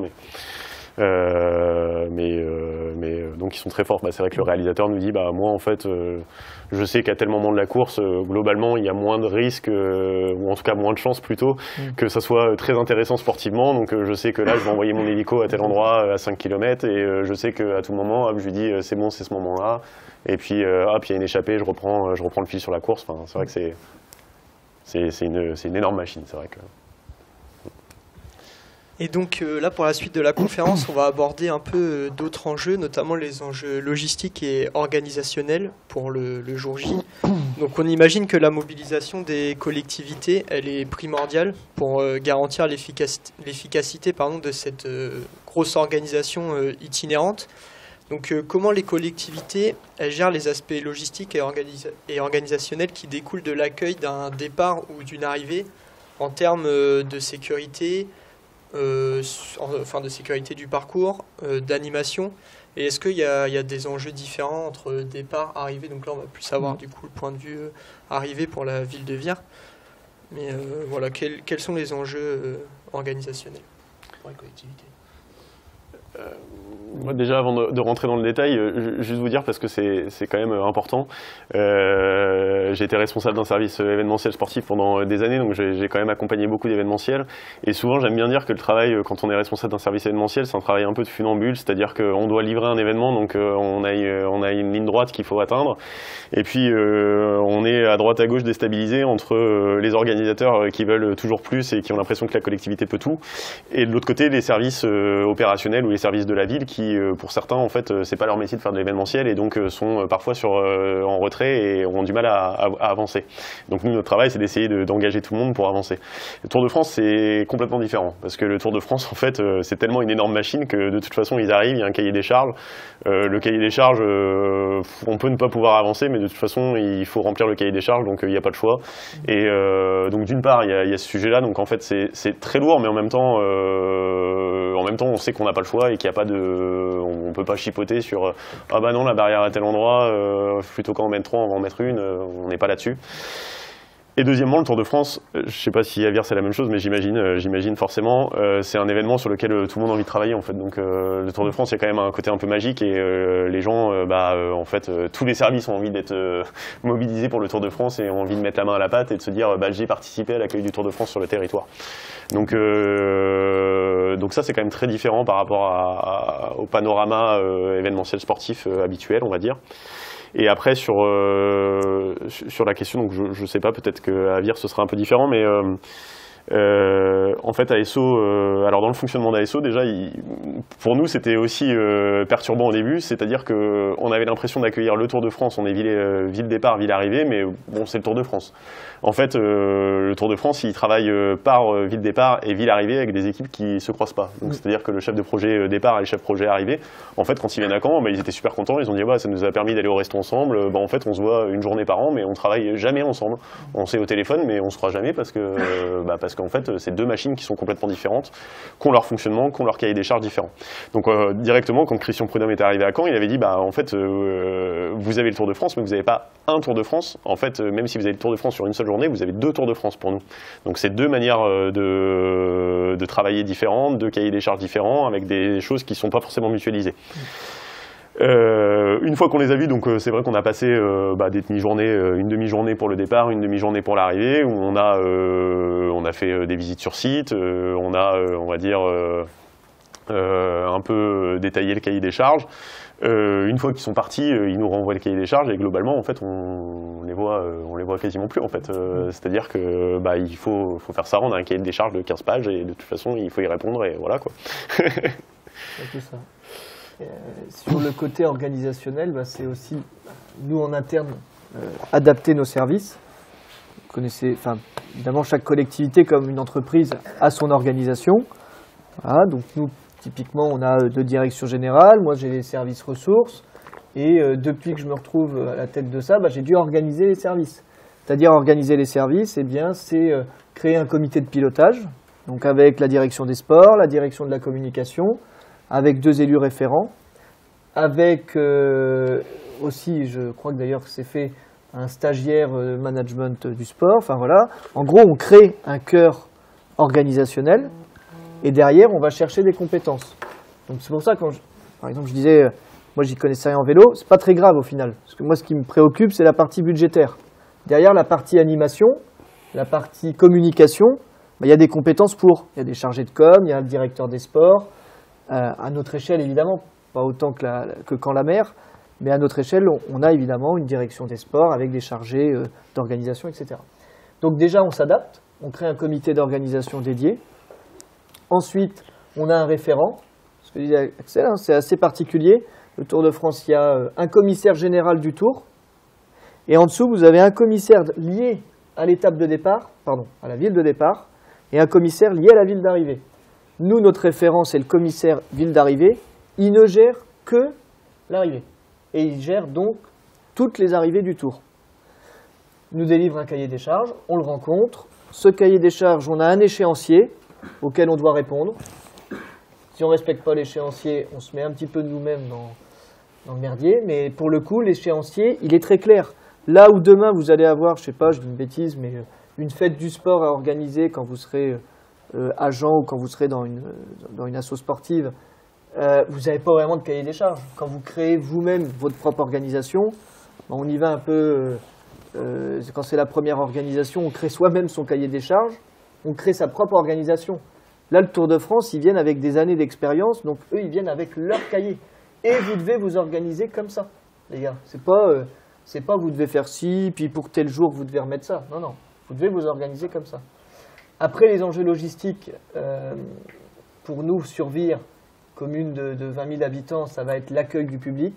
donc ils sont très forts. C'est vrai que le réalisateur nous dit moi en fait je sais qu'à tel moment de la course globalement il y a moins de risques ou en tout cas moins de chances plutôt que ça soit très intéressant sportivement, donc je sais que là je vais envoyer mon hélico à tel endroit à 5 km et je sais qu'à tout moment je lui dis c'est bon, c'est ce moment là, et puis il y a une échappée, je reprends le fil sur la course. Enfin, c'est vrai que c'est une énorme machine, c'est vrai que... Et donc là, pour la suite de la conférence, on va aborder un peu d'autres enjeux, notamment les enjeux logistiques et organisationnels pour le jour J. Donc on imagine que la mobilisation des collectivités, elle est primordiale pour garantir l'efficacité de cette grosse organisation itinérante. Donc comment les collectivités, elles gèrent les aspects logistiques et organisationnels qui découlent de l'accueil d'un départ ou d'une arrivée en termes de sécurité, de sécurité du parcours, d'animation, et est-ce qu'il y a des enjeux différents entre départ, arrivée? Donc là on va plus savoir du coup le point de vue arrivée pour la ville de Vire, mais voilà, quels sont les enjeux organisationnels pour les collectivités? Moi, déjà, avant de rentrer dans le détail, juste vous dire, parce que c'est quand même important, j'ai été responsable d'un service événementiel sportif pendant des années, donc j'ai quand même accompagné beaucoup d'événementiels, et souvent j'aime bien dire que le travail, quand on est responsable d'un service événementiel, c'est un travail un peu de funambule, c'est-à-dire qu'on doit livrer un événement, donc on a une ligne droite qu'il faut atteindre, et puis on est à droite à gauche déstabilisé entre les organisateurs qui veulent toujours plus et qui ont l'impression que la collectivité peut tout, et de l'autre côté les services opérationnels ou les services de la ville qui, pour certains, en fait, c'est pas leur métier de faire de l'événementiel et donc sont parfois en retrait et ont du mal à avancer. Donc nous, notre travail, c'est d'essayer d'engager tout le monde pour avancer. Le Tour de France, c'est complètement différent parce que le Tour de France, en fait, c'est tellement une énorme machine que de toute façon, ils arrivent, il y a un cahier des charges. Le cahier des charges, on peut ne pas pouvoir avancer, mais de toute façon, il faut remplir le cahier des charges, donc il n'y a pas de choix. Et donc d'une part, il y a ce sujet-là, donc en fait, c'est très lourd, mais en même temps, on sait qu'on n'a pas le choix et qu'il n'y a pas on peut pas chipoter sur ah bah non, la barrière à tel endroit, plutôt qu'en mettre 3, on va en mettre une, on n'est pas là-dessus. Et deuxièmement, le Tour de France, je ne sais pas si à Vire c'est la même chose, mais j'imagine forcément, c'est un événement sur lequel tout le monde a envie de travailler en fait. Donc le Tour de France, il y a quand même un côté un peu magique et les gens, en fait, tous les services ont envie d'être mobilisés pour le Tour de France et ont envie de mettre la main à la pâte et de se dire j'ai participé à l'accueil du Tour de France sur le territoire. Donc ça c'est quand même très différent par rapport au panorama événementiel sportif habituel, on va dire. Et après, sur la question, donc je ne sais pas, peut-être qu'à Vire ce sera un peu différent, mais en fait, ASO, alors dans le fonctionnement d'ASO, déjà, pour nous, c'était aussi perturbant au début, c'est-à-dire qu'on avait l'impression d'accueillir le Tour de France, on est ville départ, ville arrivée, mais bon, c'est le Tour de France. En fait, le Tour de France, il travaille par ville départ et ville arrivée avec des équipes qui ne se croisent pas. Donc, c'est-à-dire que le chef de projet départ et le chef de projet arrivée, en fait, quand ils viennent à Caen, ils étaient super contents, ils ont dit ça nous a permis d'aller au resto ensemble, en fait, on se voit une journée par an, mais on travaille jamais ensemble. On s'est au téléphone, mais on se croit jamais parce qu'en fait, c'est deux machines qui sont complètement différentes, qui ont leur fonctionnement, qui ont leur cahier des charges différents. Donc, directement, quand Christian Prudhomme était arrivé à Caen, il avait dit, en fait, vous avez le Tour de France, mais vous n'avez pas un Tour de France. En fait, même si vous avez le Tour de France sur une seule journée, vous avez 2 Tours de France pour nous. Donc c'est 2 manières de travailler différentes, 2 cahiers des charges différents, avec des choses qui ne sont pas forcément mutualisées. Une fois qu'on les a vus, donc c'est vrai qu'on a passé des demi-journées, une demi-journée pour le départ, une demi-journée pour l'arrivée, où on a fait des visites sur site, on a, on va dire, un peu détaillé le cahier des charges. Une fois qu'ils sont partis, ils nous renvoient le cahier des charges et globalement, en fait, on les voit quasiment plus. En fait, c'est-à-dire que il faut faire ça. On a un cahier des charges de 15 pages et de toute façon, il faut y répondre et voilà quoi. C'est tout ça. Sur le côté organisationnel, c'est aussi nous en interne adapter nos services. Vous connaissez, évidemment, chaque collectivité comme une entreprise a son organisation. Voilà, donc nous. Typiquement, on a 2 directions générales, moi j'ai les services ressources, et depuis que je me retrouve à la tête de ça, j'ai dû organiser les services. C'est-à-dire organiser les services, c'est créer un comité de pilotage, donc avec la direction des sports, la direction de la communication, avec 2 élus référents, avec aussi, je crois que d'ailleurs c'est fait, un stagiaire management du sport, enfin voilà. En gros, on crée un cœur organisationnel. Et derrière, on va chercher des compétences. Donc c'est pour ça que, par exemple, je disais, moi j'y connaissais rien en vélo, c'est pas très grave au final. Parce que moi, ce qui me préoccupe, c'est la partie budgétaire. Derrière la partie animation, la partie communication, il y a des compétences pour. Il y a des chargés de com, il y a un directeur des sports. À notre échelle, évidemment, pas autant que quand la mer, mais à notre échelle, on a évidemment une direction des sports avec des chargés d'organisation, etc. Donc déjà, on s'adapte, on crée un comité d'organisation dédié. Ensuite, on a un référent. Ce que disait Axel, c'est assez particulier. Le Tour de France, il y a un commissaire général du Tour. Et en dessous, vous avez un commissaire lié à l'étape de départ, à la ville de départ, et un commissaire lié à la ville d'arrivée. Nous, notre référent, c'est le commissaire ville d'arrivée. Il ne gère que l'arrivée. Et il gère donc toutes les arrivées du Tour. Il nous délivre un cahier des charges, on le rencontre. Ce cahier des charges, on a un échéancier auquel on doit répondre. Si on ne respecte pas l'échéancier, on se met un petit peu nous-mêmes dans le merdier. Mais pour le coup, l'échéancier, il est très clair. Là où demain, vous allez avoir, je ne sais pas, je dis une bêtise, mais une fête du sport à organiser quand vous serez agent ou quand vous serez dans une asso sportive, vous n'avez pas vraiment de cahier des charges. Quand vous créez vous-même votre propre organisation, on y va un peu... quand c'est la première organisation, on crée soi-même son cahier des charges. On crée sa propre organisation. Là, le Tour de France, ils viennent avec des années d'expérience, donc eux, ils viennent avec leur cahier. Et vous devez vous organiser comme ça, les gars. C'est pas vous devez faire ci, puis pour tel jour, vous devez remettre ça. Non, non. Vous devez vous organiser comme ça. Après, les enjeux logistiques, pour nous, sur Vire, commune de 20 000 habitants, ça va être l'accueil du public.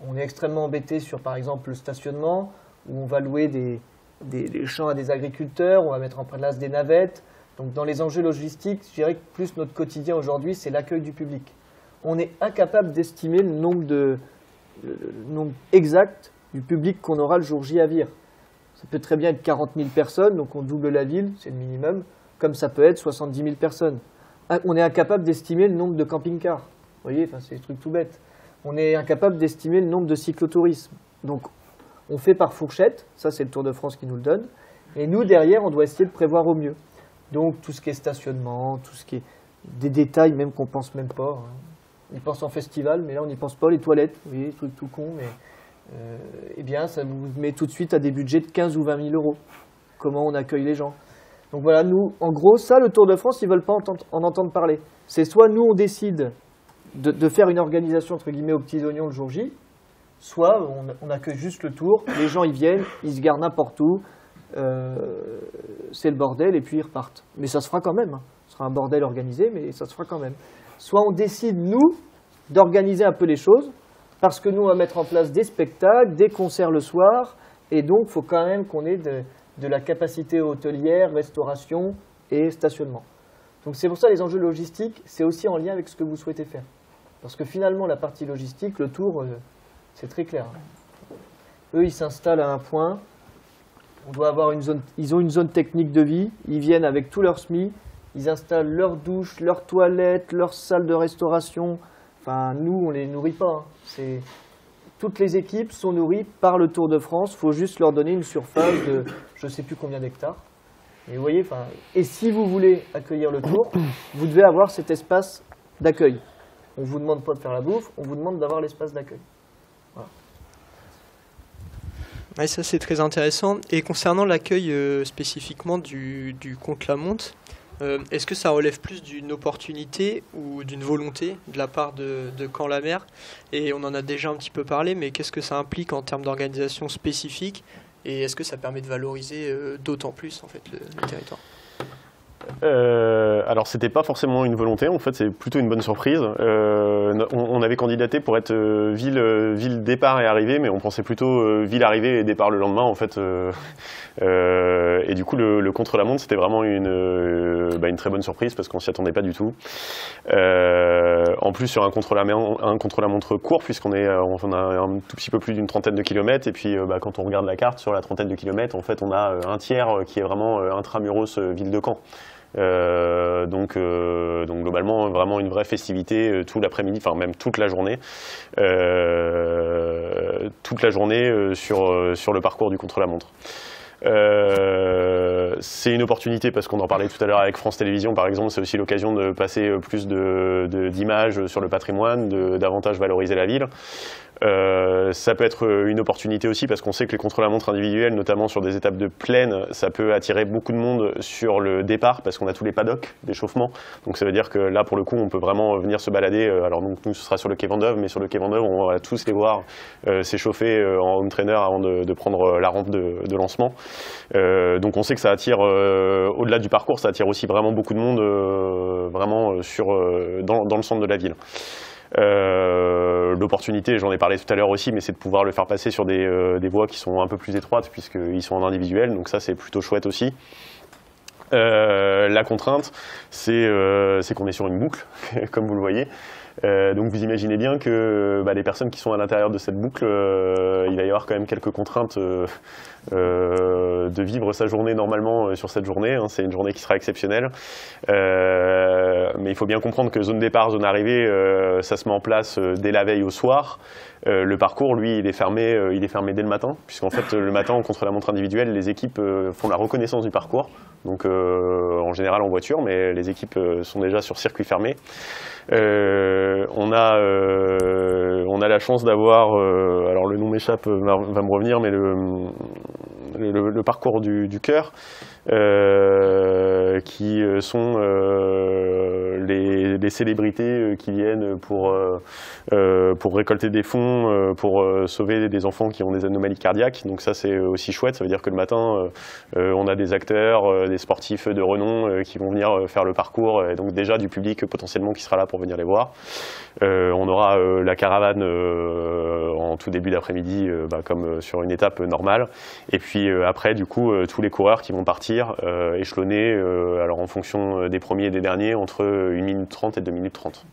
On est extrêmement embêté sur, par exemple, le stationnement, où on va louer des champs à des agriculteurs, on va mettre en place des navettes. Donc dans les enjeux logistiques, je dirais que plus notre quotidien aujourd'hui, c'est l'accueil du public. On est incapable d'estimer le nombre exact du public qu'on aura le jour J à Vire. Ça peut très bien être 40 000 personnes, donc on double la ville, c'est le minimum, comme ça peut être 70 000 personnes. On est incapable d'estimer le nombre de camping-cars. Vous voyez, enfin, c'est des trucs tout bêtes. On est incapable d'estimer le nombre de cyclotourismes. Donc on fait par fourchette, ça c'est le Tour de France qui nous le donne, et nous derrière on doit essayer de prévoir au mieux. Donc tout ce qui est stationnement, tout ce qui est des détails même qu'on pense même pas. On y pense en festival, mais là on n'y pense pas, les toilettes, vous voyez, truc tout con, mais eh bien ça vous met tout de suite à des budgets de 15 ou 20 000 euros. Comment on accueille les gens. Donc voilà, nous, en gros, ça, le Tour de France, ils ne veulent pas en entendre parler. C'est soit nous on décide de faire une organisation entre guillemets aux petits oignons le jour J, soit on accueille juste le Tour, les gens ils viennent, ils se garent n'importe où, c'est le bordel et puis ils repartent. Mais ça se fera quand même, hein. Ce sera un bordel organisé, mais ça se fera quand même. Soit on décide, nous, d'organiser un peu les choses, parce que nous, on va mettre en place des spectacles, des concerts le soir, et donc il faut quand même qu'on ait de la capacité hôtelière, restauration et stationnement. Donc c'est pour ça les enjeux logistiques, c'est aussi en lien avec ce que vous souhaitez faire. Parce que finalement, la partie logistique, le Tour, c'est très clair. Eux, ils s'installent à un point, on doit avoir une zone, ils ont une zone technique de vie, ils viennent avec tous leurs SMI, ils installent leurs douches, leurs toilettes, leurs salles de restauration. Enfin, nous, on ne les nourrit pas. Hein. Toutes les équipes sont nourries par le Tour de France, il faut juste leur donner une surface de je ne sais plus combien d'hectares. Et vous voyez, et si vous voulez accueillir le Tour, vous devez avoir cet espace d'accueil. On ne vous demande pas de faire la bouffe, on vous demande d'avoir l'espace d'accueil. Voilà. Ouais, ça c'est très intéressant. Et concernant l'accueil spécifiquement du contre-la-montre, est-ce que ça relève plus d'une opportunité ou d'une volonté de la part de Caen-la-Mer? Et on en a déjà un petit peu parlé, mais qu'est-ce que ça implique en termes d'organisation spécifique? Et est-ce que ça permet de valoriser d'autant plus en fait, le territoire? Alors c'était pas forcément une volonté, en fait c'est plutôt une bonne surprise. On avait candidaté pour être ville départ et arrivée, mais on pensait plutôt ville arrivée et départ le lendemain en fait. Et du coup le contre-la-montre c'était vraiment une très bonne surprise parce qu'on s'y attendait pas du tout. En plus sur un contre-la-montre court puisqu'on on a un tout petit peu plus d'une trentaine de kilomètres et puis quand on regarde la carte sur la trentaine de kilomètres en fait on a un tiers qui est vraiment intramuros ville de Caen. Donc globalement vraiment une vraie festivité tout l'après-midi, enfin même toute la journée sur le parcours du contre-la-montre. C'est une opportunité parce qu'on en parlait tout à l'heure avec France Télévisions par exemple, c'est aussi l'occasion de passer plus d'images sur le patrimoine, davantage valoriser la ville. Ça peut être une opportunité aussi parce qu'on sait que les contre-la-montre individuels, notamment sur des étapes de plaine, ça peut attirer beaucoup de monde sur le départ parce qu'on a tous les paddocks d'échauffement. Donc ça veut dire que là pour le coup on peut vraiment venir se balader. Alors donc nous ce sera sur le quai Vendôme, mais sur le quai Vendôme on va tous les voir s'échauffer en home trainer avant de prendre la rampe de lancement. Donc on sait que ça attire, au-delà du parcours, ça attire aussi vraiment beaucoup de monde vraiment dans le centre de la ville. L'opportunité, j'en ai parlé tout à l'heure aussi, mais c'est de pouvoir le faire passer sur des voies qui sont un peu plus étroites puisqu'ils sont en individuel, donc ça c'est plutôt chouette aussi. La contrainte, c'est qu'on est sur une boucle, comme vous le voyez. Donc vous imaginez bien que les personnes qui sont à l'intérieur de cette boucle, il va y avoir quand même quelques contraintes de vivre sa journée normalement sur cette journée. Hein, c'est une journée qui sera exceptionnelle. Mais il faut bien comprendre que zone départ, zone arrivée, ça se met en place dès la veille au soir. Le parcours, lui, il est fermé dès le matin, puisqu'en fait, le matin, en contre-la-montre individuelle, les équipes font la reconnaissance du parcours. Donc, en général en voiture, mais les équipes sont déjà sur circuit fermé. On a la chance d'avoir, alors le nom m'échappe, va me revenir, mais le parcours du cœur, qui sont les des célébrités qui viennent pour récolter des fonds, pour sauver des enfants qui ont des anomalies cardiaques. Donc ça, c'est aussi chouette. Ça veut dire que le matin, on a des acteurs, des sportifs de renom qui vont venir faire le parcours, et donc déjà du public potentiellement qui sera là pour venir les voir. On aura la caravane en tout début d'après-midi, comme sur une étape normale. Et puis après, du coup, tous les coureurs qui vont partir échelonnés, alors en fonction des premiers et des derniers, entre 1 minute 30 et 2 minutes 30.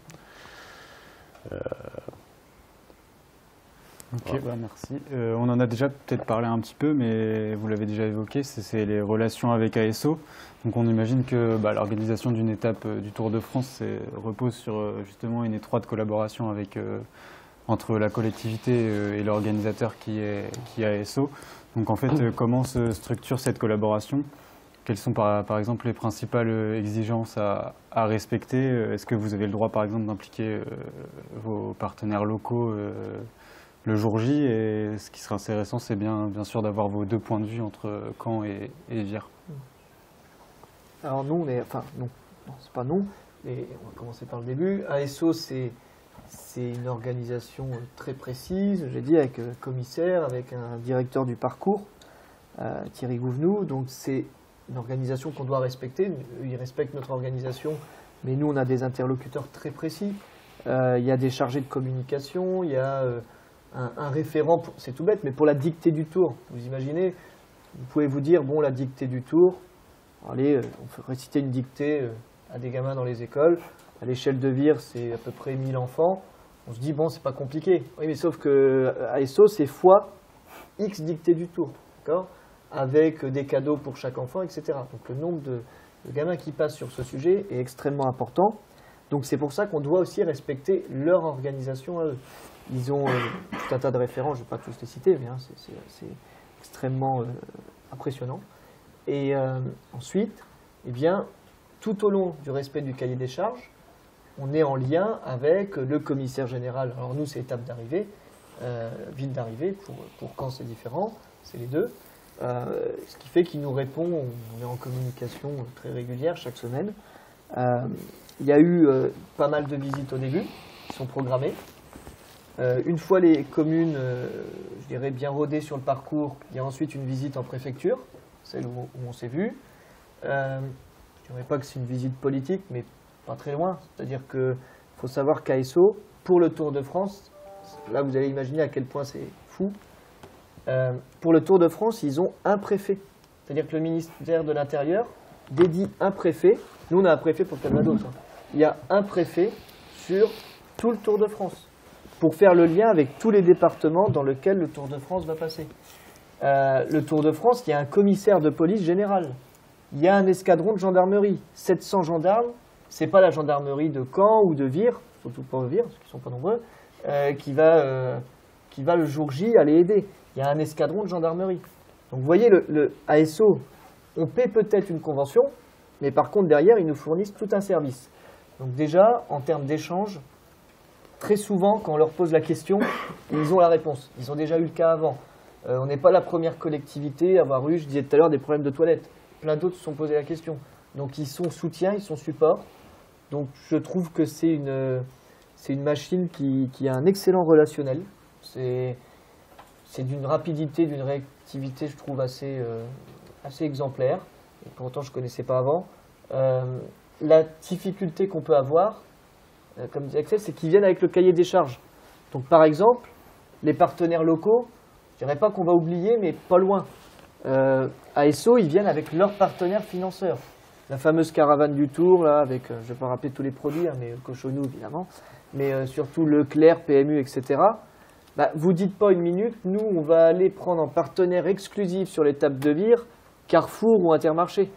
Ok, merci. On en a déjà peut-être parlé un petit peu, mais vous l'avez déjà évoqué, c'est les relations avec ASO. Donc on imagine que l'organisation d'une étape du Tour de France repose sur justement une étroite collaboration entre la collectivité et l'organisateur qui est ASO. Donc en fait, comment se structure cette collaboration? Quelles sont par exemple les principales exigences à respecter? Est-ce que vous avez le droit par exemple d'impliquer vos partenaires locaux le jour J? Et ce qui serait intéressant, c'est bien sûr d'avoir vos deux points de vue entre Caen et Vire. Alors nous, non, c'est pas nous, mais on va commencer par le début. ASO, c'est une organisation très précise, j'ai dit, avec un commissaire, avec un directeur du parcours, Thierry Gouvenou. Donc c'est une organisation qu'on doit respecter. Ils respectent notre organisation, mais nous, on a des interlocuteurs très précis. Il y a des chargés de communication, il y a un référent, c'est tout bête, mais pour la dictée du Tour. Vous imaginez, vous pouvez vous dire, bon, la dictée du Tour, allez, on peut réciter une dictée à des gamins dans les écoles. À l'échelle de Vire, c'est à peu près 1000 enfants. On se dit, bon, c'est pas compliqué. Oui, mais sauf que ASO, c'est fois X dictées du Tour, d'accord, avec des cadeaux pour chaque enfant, etc. Donc le nombre de gamins qui passent sur ce sujet est extrêmement important. Donc c'est pour ça qu'on doit aussi respecter leur organisation à eux. Ils ont tout un tas de référents, je ne vais pas tous les citer, mais c'est extrêmement impressionnant. Et ensuite, eh bien, tout au long du respect du cahier des charges, on est en lien avec le commissaire général. Alors nous, c'est étape d'arrivée, ville d'arrivée, pour Caen c'est différent, c'est les deux. Ce qui fait qu'il nous répond, on est en communication très régulière chaque semaine. Il y a eu pas mal de visites au début, qui sont programmées. Une fois les communes, je dirais, bien rodées sur le parcours, il y a ensuite une visite en préfecture, celle où on s'est vu. Je ne dirais pas que c'est une visite politique, mais pas très loin. C'est-à-dire qu'il faut savoir qu'ASO, pour le Tour de France, là vous allez imaginer à quel point c'est fou, pour le Tour de France, ils ont un préfet. C'est-à-dire que le ministère de l'Intérieur dédie un préfet. Nous, on a un préfet pour le Calvados. Il y a un préfet sur tout le Tour de France, pour faire le lien avec tous les départements dans lesquels le Tour de France va passer. Le Tour de France, il y a un commissaire de police générale. Il y a un escadron de gendarmerie. 700 gendarmes, ce n'est pas la gendarmerie de Caen ou de Vire, surtout pas Vire, parce qu'ils ne sont pas nombreux, qui va le jour J aller aider. Il y a un escadron de gendarmerie. Donc vous voyez, le ASO, on paie peut-être une convention, mais par contre derrière, ils nous fournissent tout un service. Donc déjà, en termes d'échange, très souvent, quand on leur pose la question, ils ont la réponse. Ils ont déjà eu le cas avant. On n'est pas la première collectivité à avoir eu, je disais tout à l'heure, des problèmes de toilettes. Plein d'autres se sont posés la question. Donc ils sont soutien, ils sont support. Donc je trouve que c'est une machine qui a un excellent relationnel. C'est d'une rapidité, d'une réactivité, je trouve, assez exemplaire. Et pourtant, je ne connaissais pas avant. La difficulté qu'on peut avoir, comme dit Axel, c'est qu'ils viennent avec le cahier des charges. Donc par exemple, les partenaires locaux, je ne dirais pas qu'on va oublier, mais pas loin. ASO, ils viennent avec leurs partenaires financeurs. La fameuse caravane du Tour, là, avec, je ne vais pas rappeler tous les produits, mais Cochonou évidemment, mais surtout Leclerc, PMU, etc. Vous dites pas une minute, nous on va aller prendre en partenaire exclusif sur l'étape de Vire, Carrefour ou Intermarché.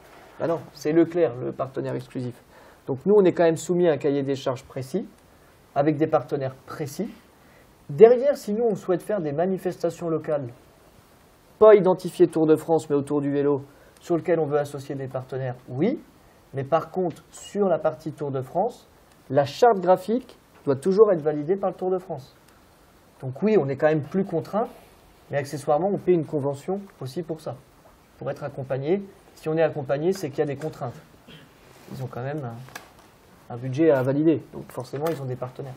Non, c'est Leclerc, le partenaire exclusif. Donc nous on est quand même soumis à un cahier des charges précis, avec des partenaires précis. Derrière, si nous on souhaite faire des manifestations locales, pas identifiées Tour de France mais autour du vélo, sur lequel on veut associer des partenaires, oui. Mais par contre, sur la partie Tour de France, la charte graphique doit toujours être validée par le Tour de France. Donc oui, on est quand même plus contraint, mais accessoirement, on paie une convention aussi pour ça, pour être accompagné. Si on est accompagné, c'est qu'il y a des contraintes. Ils ont quand même un budget à valider. Donc forcément, ils ont des partenaires.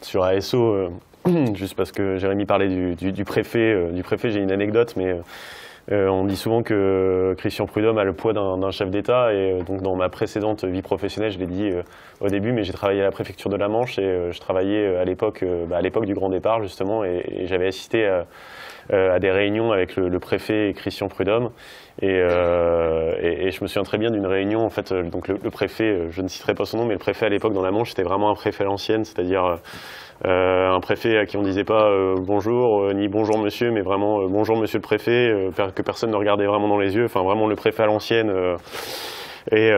Sur ASO, juste parce que Jérémy parlait du préfet, j'ai une anecdote, mais on dit souvent que Christian Prudhomme a le poids d'un chef d'État, et donc dans ma précédente vie professionnelle, je l'ai dit au début, mais j'ai travaillé à la préfecture de la Manche, et je travaillais à l'époque du grand départ justement, et j'avais assisté à des réunions avec le préfet Christian Prudhomme, et je me souviens très bien d'une réunion, en fait, donc le préfet, je ne citerai pas son nom, mais le préfet à l'époque dans la Manche, c'était vraiment un préfet à l'ancienne, c'est-à-dire un préfet à qui on ne disait pas bonjour, ni bonjour monsieur, mais vraiment bonjour monsieur le préfet, que personne ne regardait vraiment dans les yeux, enfin vraiment le préfet à l'ancienne. Et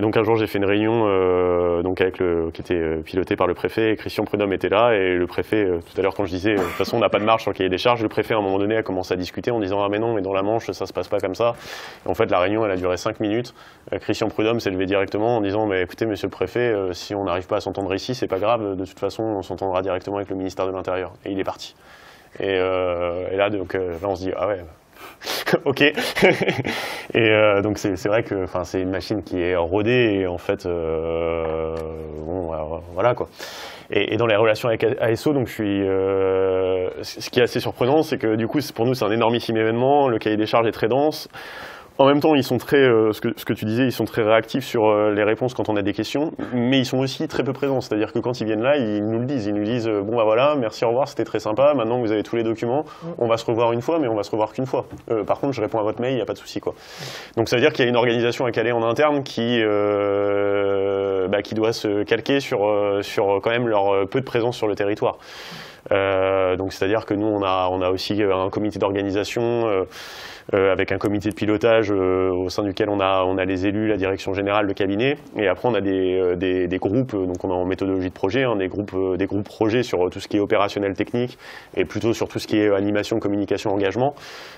donc un jour j'ai fait une réunion qui était pilotée par le préfet, et Christian Prudhomme était là, et le préfet, tout à l'heure quand je disais de toute façon on n'a pas de marge sur le cahier des charges, le préfet à un moment donné a commencé à discuter en disant ah mais non, mais dans la Manche ça se passe pas comme ça. Et en fait la réunion elle a duré 5 minutes, Christian Prudhomme s'est levé directement en disant mais écoutez monsieur le préfet, si on n'arrive pas à s'entendre ici c'est pas grave, de toute façon on s'entendra directement avec le ministère de l'Intérieur. Et il est parti. Et là on se dit ah ouais. Ok. Et donc c'est vrai que c'est une machine qui est rodée, et en fait voilà quoi. Et dans les relations avec ASO, donc ce qui est assez surprenant, c'est que du coup pour nous c'est un énormissime événement, le cahier des charges est très dense. En même temps, ils sont très, ce que tu disais, ils sont très réactifs sur les réponses quand on a des questions, mais ils sont aussi très peu présents. C'est-à-dire que quand ils viennent là, ils nous le disent. Ils nous disent bon bah voilà, merci, au revoir, c'était très sympa. Maintenant vous avez tous les documents, on va se revoir une fois, mais on va se revoir qu'une fois. Par contre, je réponds à votre mail, il n'y a pas de souci quoi. Donc ça veut dire qu'il y a une organisation à caler en interne qui doit se calquer sur quand même leur peu de présence sur le territoire. Donc c'est-à-dire que nous on a aussi un comité d'organisation avec un comité de pilotage au sein duquel on a les élus, la direction générale, le cabinet, et après on a des groupes, donc on est en méthodologie de projet, des groupes projets sur tout ce qui est opérationnel technique et plutôt sur tout ce qui est animation, communication, engagement.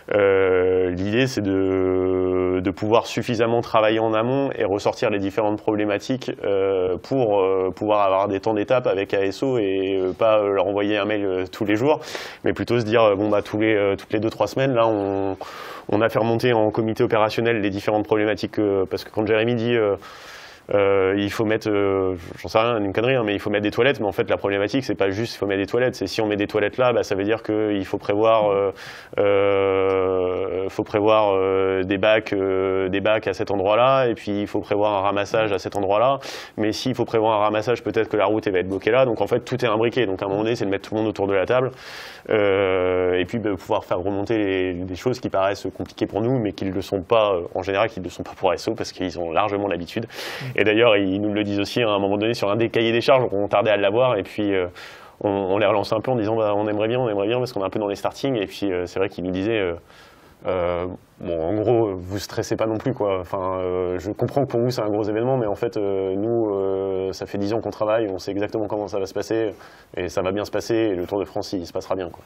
L'idée c'est de pouvoir suffisamment travailler en amont et ressortir les différentes problématiques pour pouvoir avoir des temps d'étape avec ASO et pas leur envoyer un mail tous les jours, mais plutôt se dire bon bah toutes les 2-3 semaines là on a fait remonter en comité opérationnel les différentes problématiques, parce que quand Jérémy dit il faut mettre, j'en sais rien, une connerie, mais il faut mettre des toilettes, mais en fait la problématique c'est pas juste il faut mettre des toilettes, c'est si on met des toilettes là, ça veut dire qu'il faut prévoir des bacs à cet endroit-là, et puis il faut prévoir un ramassage à cet endroit-là, mais s'il faut prévoir un ramassage, peut-être que la route va être bloquée là, donc en fait tout est imbriqué, donc à un moment donné c'est de mettre tout le monde autour de la table, et puis pouvoir faire remonter des choses qui paraissent compliquées pour nous, mais qui ne le sont pas, en général qui ne le sont pas pour ASO, parce qu'ils ont largement l'habitude. Et d'ailleurs, ils nous le disent aussi à un moment donné sur un des cahiers des charges, on tardait à l'avoir, et puis on les relance un peu en disant on aimerait bien, parce qu'on est un peu dans les startings, et puis c'est vrai qu'ils nous disaient en gros, vous stressez pas non plus quoi. Enfin, je comprends que pour vous c'est un gros événement, mais en fait nous ça fait 10 ans qu'on travaille, on sait exactement comment ça va se passer, et ça va bien se passer, et le Tour de France il se passera bien quoi.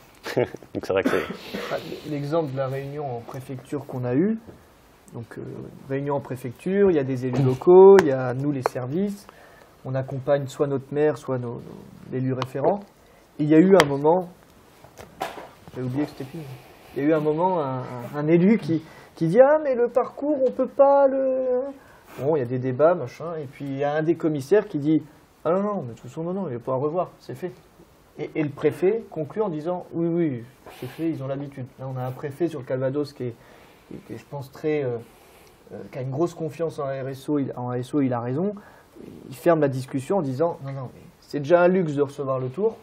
Donc c'est vrai que l'exemple de la réunion en préfecture qu'on a eue. Donc, réunion en préfecture, il y a des élus locaux, il y a nous les services, on accompagne soit notre maire, soit l'élus référent. Et il y a eu un moment, j'ai oublié que c'était plus, il y a eu un moment, un élu qui dit ah mais le parcours on peut pas le... Bon, il y a des débats, machin, et puis il y a un des commissaires qui dit ah non, mais de toute façon non, il va pas revoir, c'est fait. Et le préfet conclut en disant oui, c'est fait, ils ont l'habitude. Là on a un préfet sur le Calvados qui est je pense qui a une grosse confiance en ASO, il a raison. Il ferme la discussion en disant non, mais c'est déjà un luxe de recevoir le tour.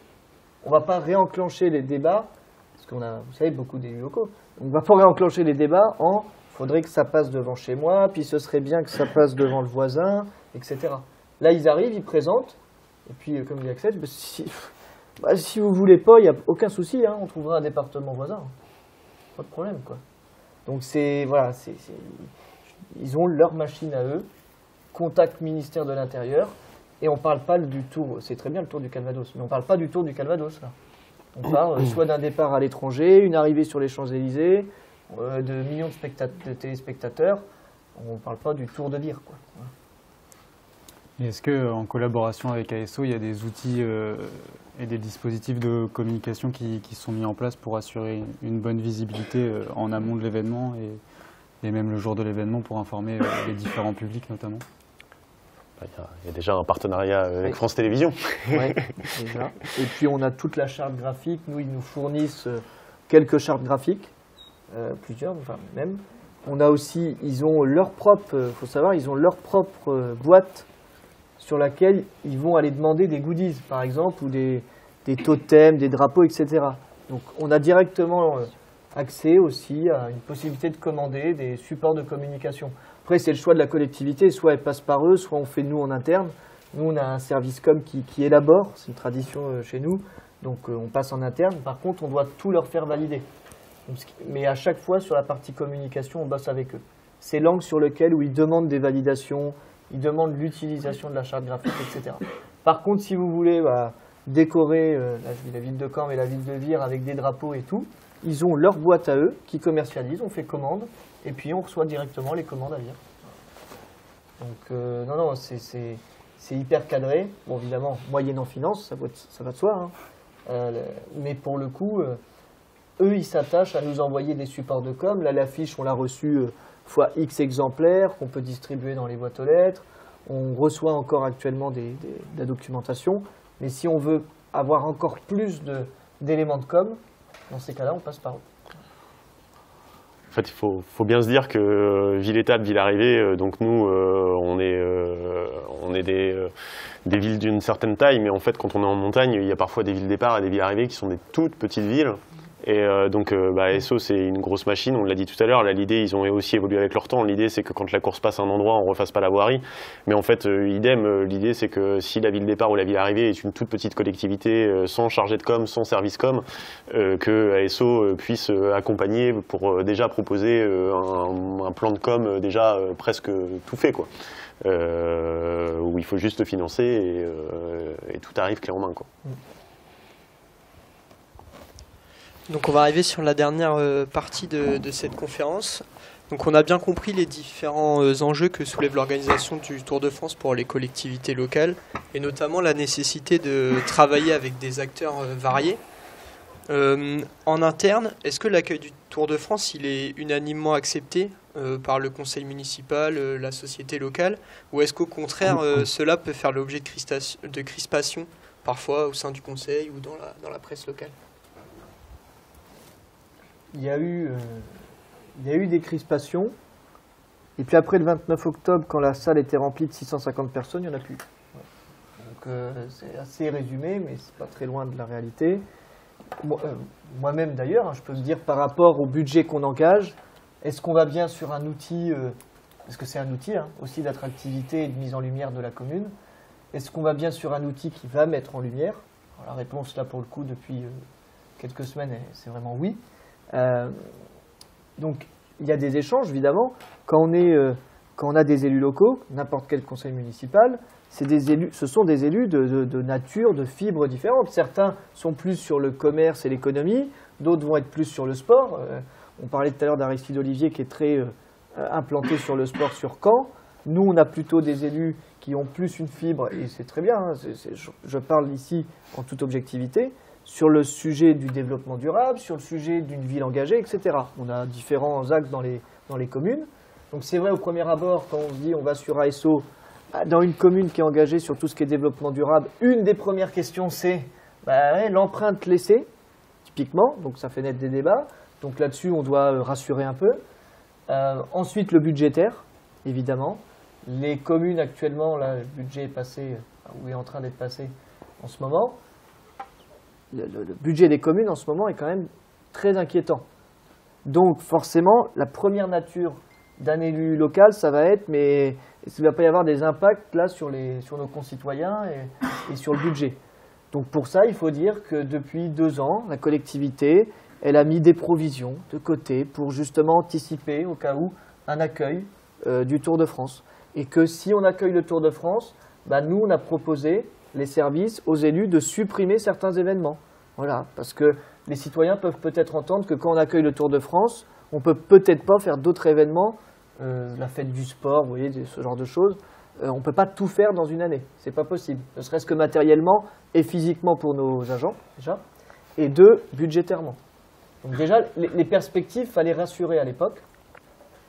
On ne va pas réenclencher les débats, parce qu'on a, vous savez, beaucoup d'élus locaux. On ne va pas réenclencher les débats il faudrait que ça passe devant chez moi, puis ce serait bien que ça passe devant le voisin, etc. Là, ils arrivent, ils présentent, et puis comme dit Axel, si vous ne voulez pas, il n'y a aucun souci, on trouvera un département voisin. Pas de problème, quoi. Donc voilà, ils ont leur machine à eux, contact ministère de l'Intérieur, et on ne parle pas du tour, c'est très bien le tour du Calvados, mais on ne parle pas du tour du Calvados là. On parle soit d'un départ à l'étranger, une arrivée sur les Champs-Élysées, de millions de téléspectateurs, on ne parle pas du tour de Vire, quoi. Et est-ce qu'en collaboration avec ASO, il y a des outils et des dispositifs de communication qui sont mis en place pour assurer une bonne visibilité en amont de l'événement et même le jour de l'événement pour informer les différents publics notamment? y a déjà un partenariat avec France Télévisions. Ouais, déjà. Et puis on a toute la charte graphique. Nous, ils nous fournissent quelques chartes graphiques, plusieurs, enfin même. On a aussi, ils ont leur propre, faut savoir, ils ont leur propre boîte sur laquelle ils vont aller demander des goodies, par exemple, ou des totems, des drapeaux, etc. Donc on a directement accès aussi à une possibilité de commander des supports de communication. Après, c'est le choix de la collectivité, soit elle passe par eux, soit on fait nous en interne. Nous, on a un service com qui élabore, c'est une tradition chez nous, donc on passe en interne. Par contre, on doit tout leur faire valider. Mais à chaque fois, sur la partie communication, on bosse avec eux. C'est l'angle sur lequel où ils demandent des validations, ils demandent l'utilisation de la charte graphique, etc. Par contre, si vous voulez décorer la ville de Caen et la ville de Vire avec des drapeaux et tout, ils ont leur boîte à eux qui commercialisent, on fait commande, et puis on reçoit directement les commandes à Vire. Donc non, c'est hyper cadré. Bon, évidemment, moyennant finance, ça va de soi. Hein. Mais pour le coup, eux, ils s'attachent à nous envoyer des supports de com. Là, l'affiche, on l'a reçue fois X exemplaires qu'on peut distribuer dans les boîtes aux lettres. On reçoit encore actuellement de la documentation. Mais si on veut avoir encore plus d'éléments de com, dans ces cas-là, on passe par eux. En fait, il faut bien se dire que ville-étape, ville-arrivée, donc nous, on est des villes d'une certaine taille, mais en fait, quand on est en montagne, il y a parfois des villes-départ et des villes-arrivées qui sont des toutes petites villes. Et donc, SO, c'est une grosse machine, on l'a dit tout à l'heure. Là, l'idée, ils ont aussi évolué avec leur temps. L'idée, c'est que quand la course passe à un endroit, on ne refasse pas la voirie. Mais en fait, idem, l'idée, c'est que si la ville départ ou la ville arrivée est une toute petite collectivité, sans chargé de com, sans service com, que ASO puisse accompagner pour déjà proposer un plan de com déjà presque tout fait, quoi. Où il faut juste financer et tout arrive clé en main, quoi. Donc on va arriver sur la dernière partie de cette conférence. Donc on a bien compris les différents enjeux que soulève l'organisation du Tour de France pour les collectivités locales, et notamment la nécessité de travailler avec des acteurs variés. En interne, est-ce que l'accueil du Tour de France il est unanimement accepté par le conseil municipal, la société locale, ou est-ce qu'au contraire cela peut faire l'objet de crispation parfois au sein du conseil ou dans la presse locale? Il y a eu des crispations. Et puis après le 29 octobre, quand la salle était remplie de 650 personnes, il n'y en a plus. Donc c'est assez résumé, mais c'est pas très loin de la réalité. Moi-même d'ailleurs, je peux me dire par rapport au budget qu'on engage, est-ce qu'on va bien sur un outil, parce que c'est un outil aussi d'attractivité et de mise en lumière de la commune, est-ce qu'on va bien sur un outil qui va mettre en lumière? Alors, la réponse là pour le coup depuis quelques semaines, c'est vraiment oui. Donc il y a des échanges évidemment quand on a des élus locaux, n'importe quel conseil municipal, ce sont des élus de nature, de fibres différentes. Certains sont plus sur le commerce et l'économie, d'autres vont être plus sur le sport. On parlait tout à l'heure d'Aristide Olivier qui est très implanté sur le sport sur Caen. Nous, on a plutôt des élus qui ont plus une fibre, et c'est très bien, je parle ici en toute objectivité, sur le sujet du développement durable, sur le sujet d'une ville engagée, etc. On a différents axes dans les communes. Donc c'est vrai au premier abord, quand on se dit on va sur ASO, dans une commune qui est engagée sur tout ce qui est développement durable, une des premières questions c'est l'empreinte laissée, typiquement, donc ça fait naître des débats. Donc là-dessus on doit rassurer un peu. Ensuite le budgétaire, évidemment. Les communes actuellement, là, le budget est passé, ou est en train d'être passé en ce moment. Le budget des communes en ce moment est quand même très inquiétant. Donc forcément, la première nature d'un élu local, ça va être, mais il ne va pas y avoir des impacts là sur nos concitoyens et sur le budget. Donc pour ça, il faut dire que depuis 2 ans, la collectivité, elle a mis des provisions de côté pour justement anticiper au cas où un accueil du Tour de France. Et que si on accueille le Tour de France, nous on a proposé les services aux élus de supprimer certains événements. Voilà, parce que les citoyens peuvent peut-être entendre que quand on accueille le Tour de France, on ne peut peut-être pas faire d'autres événements, la fête du sport, vous voyez, ce genre de choses. On ne peut pas tout faire dans une année, c'est pas possible, ne serait-ce que matériellement et physiquement pour nos agents, déjà, et budgétairement. Donc déjà, les perspectives, il fallait rassurer à l'époque.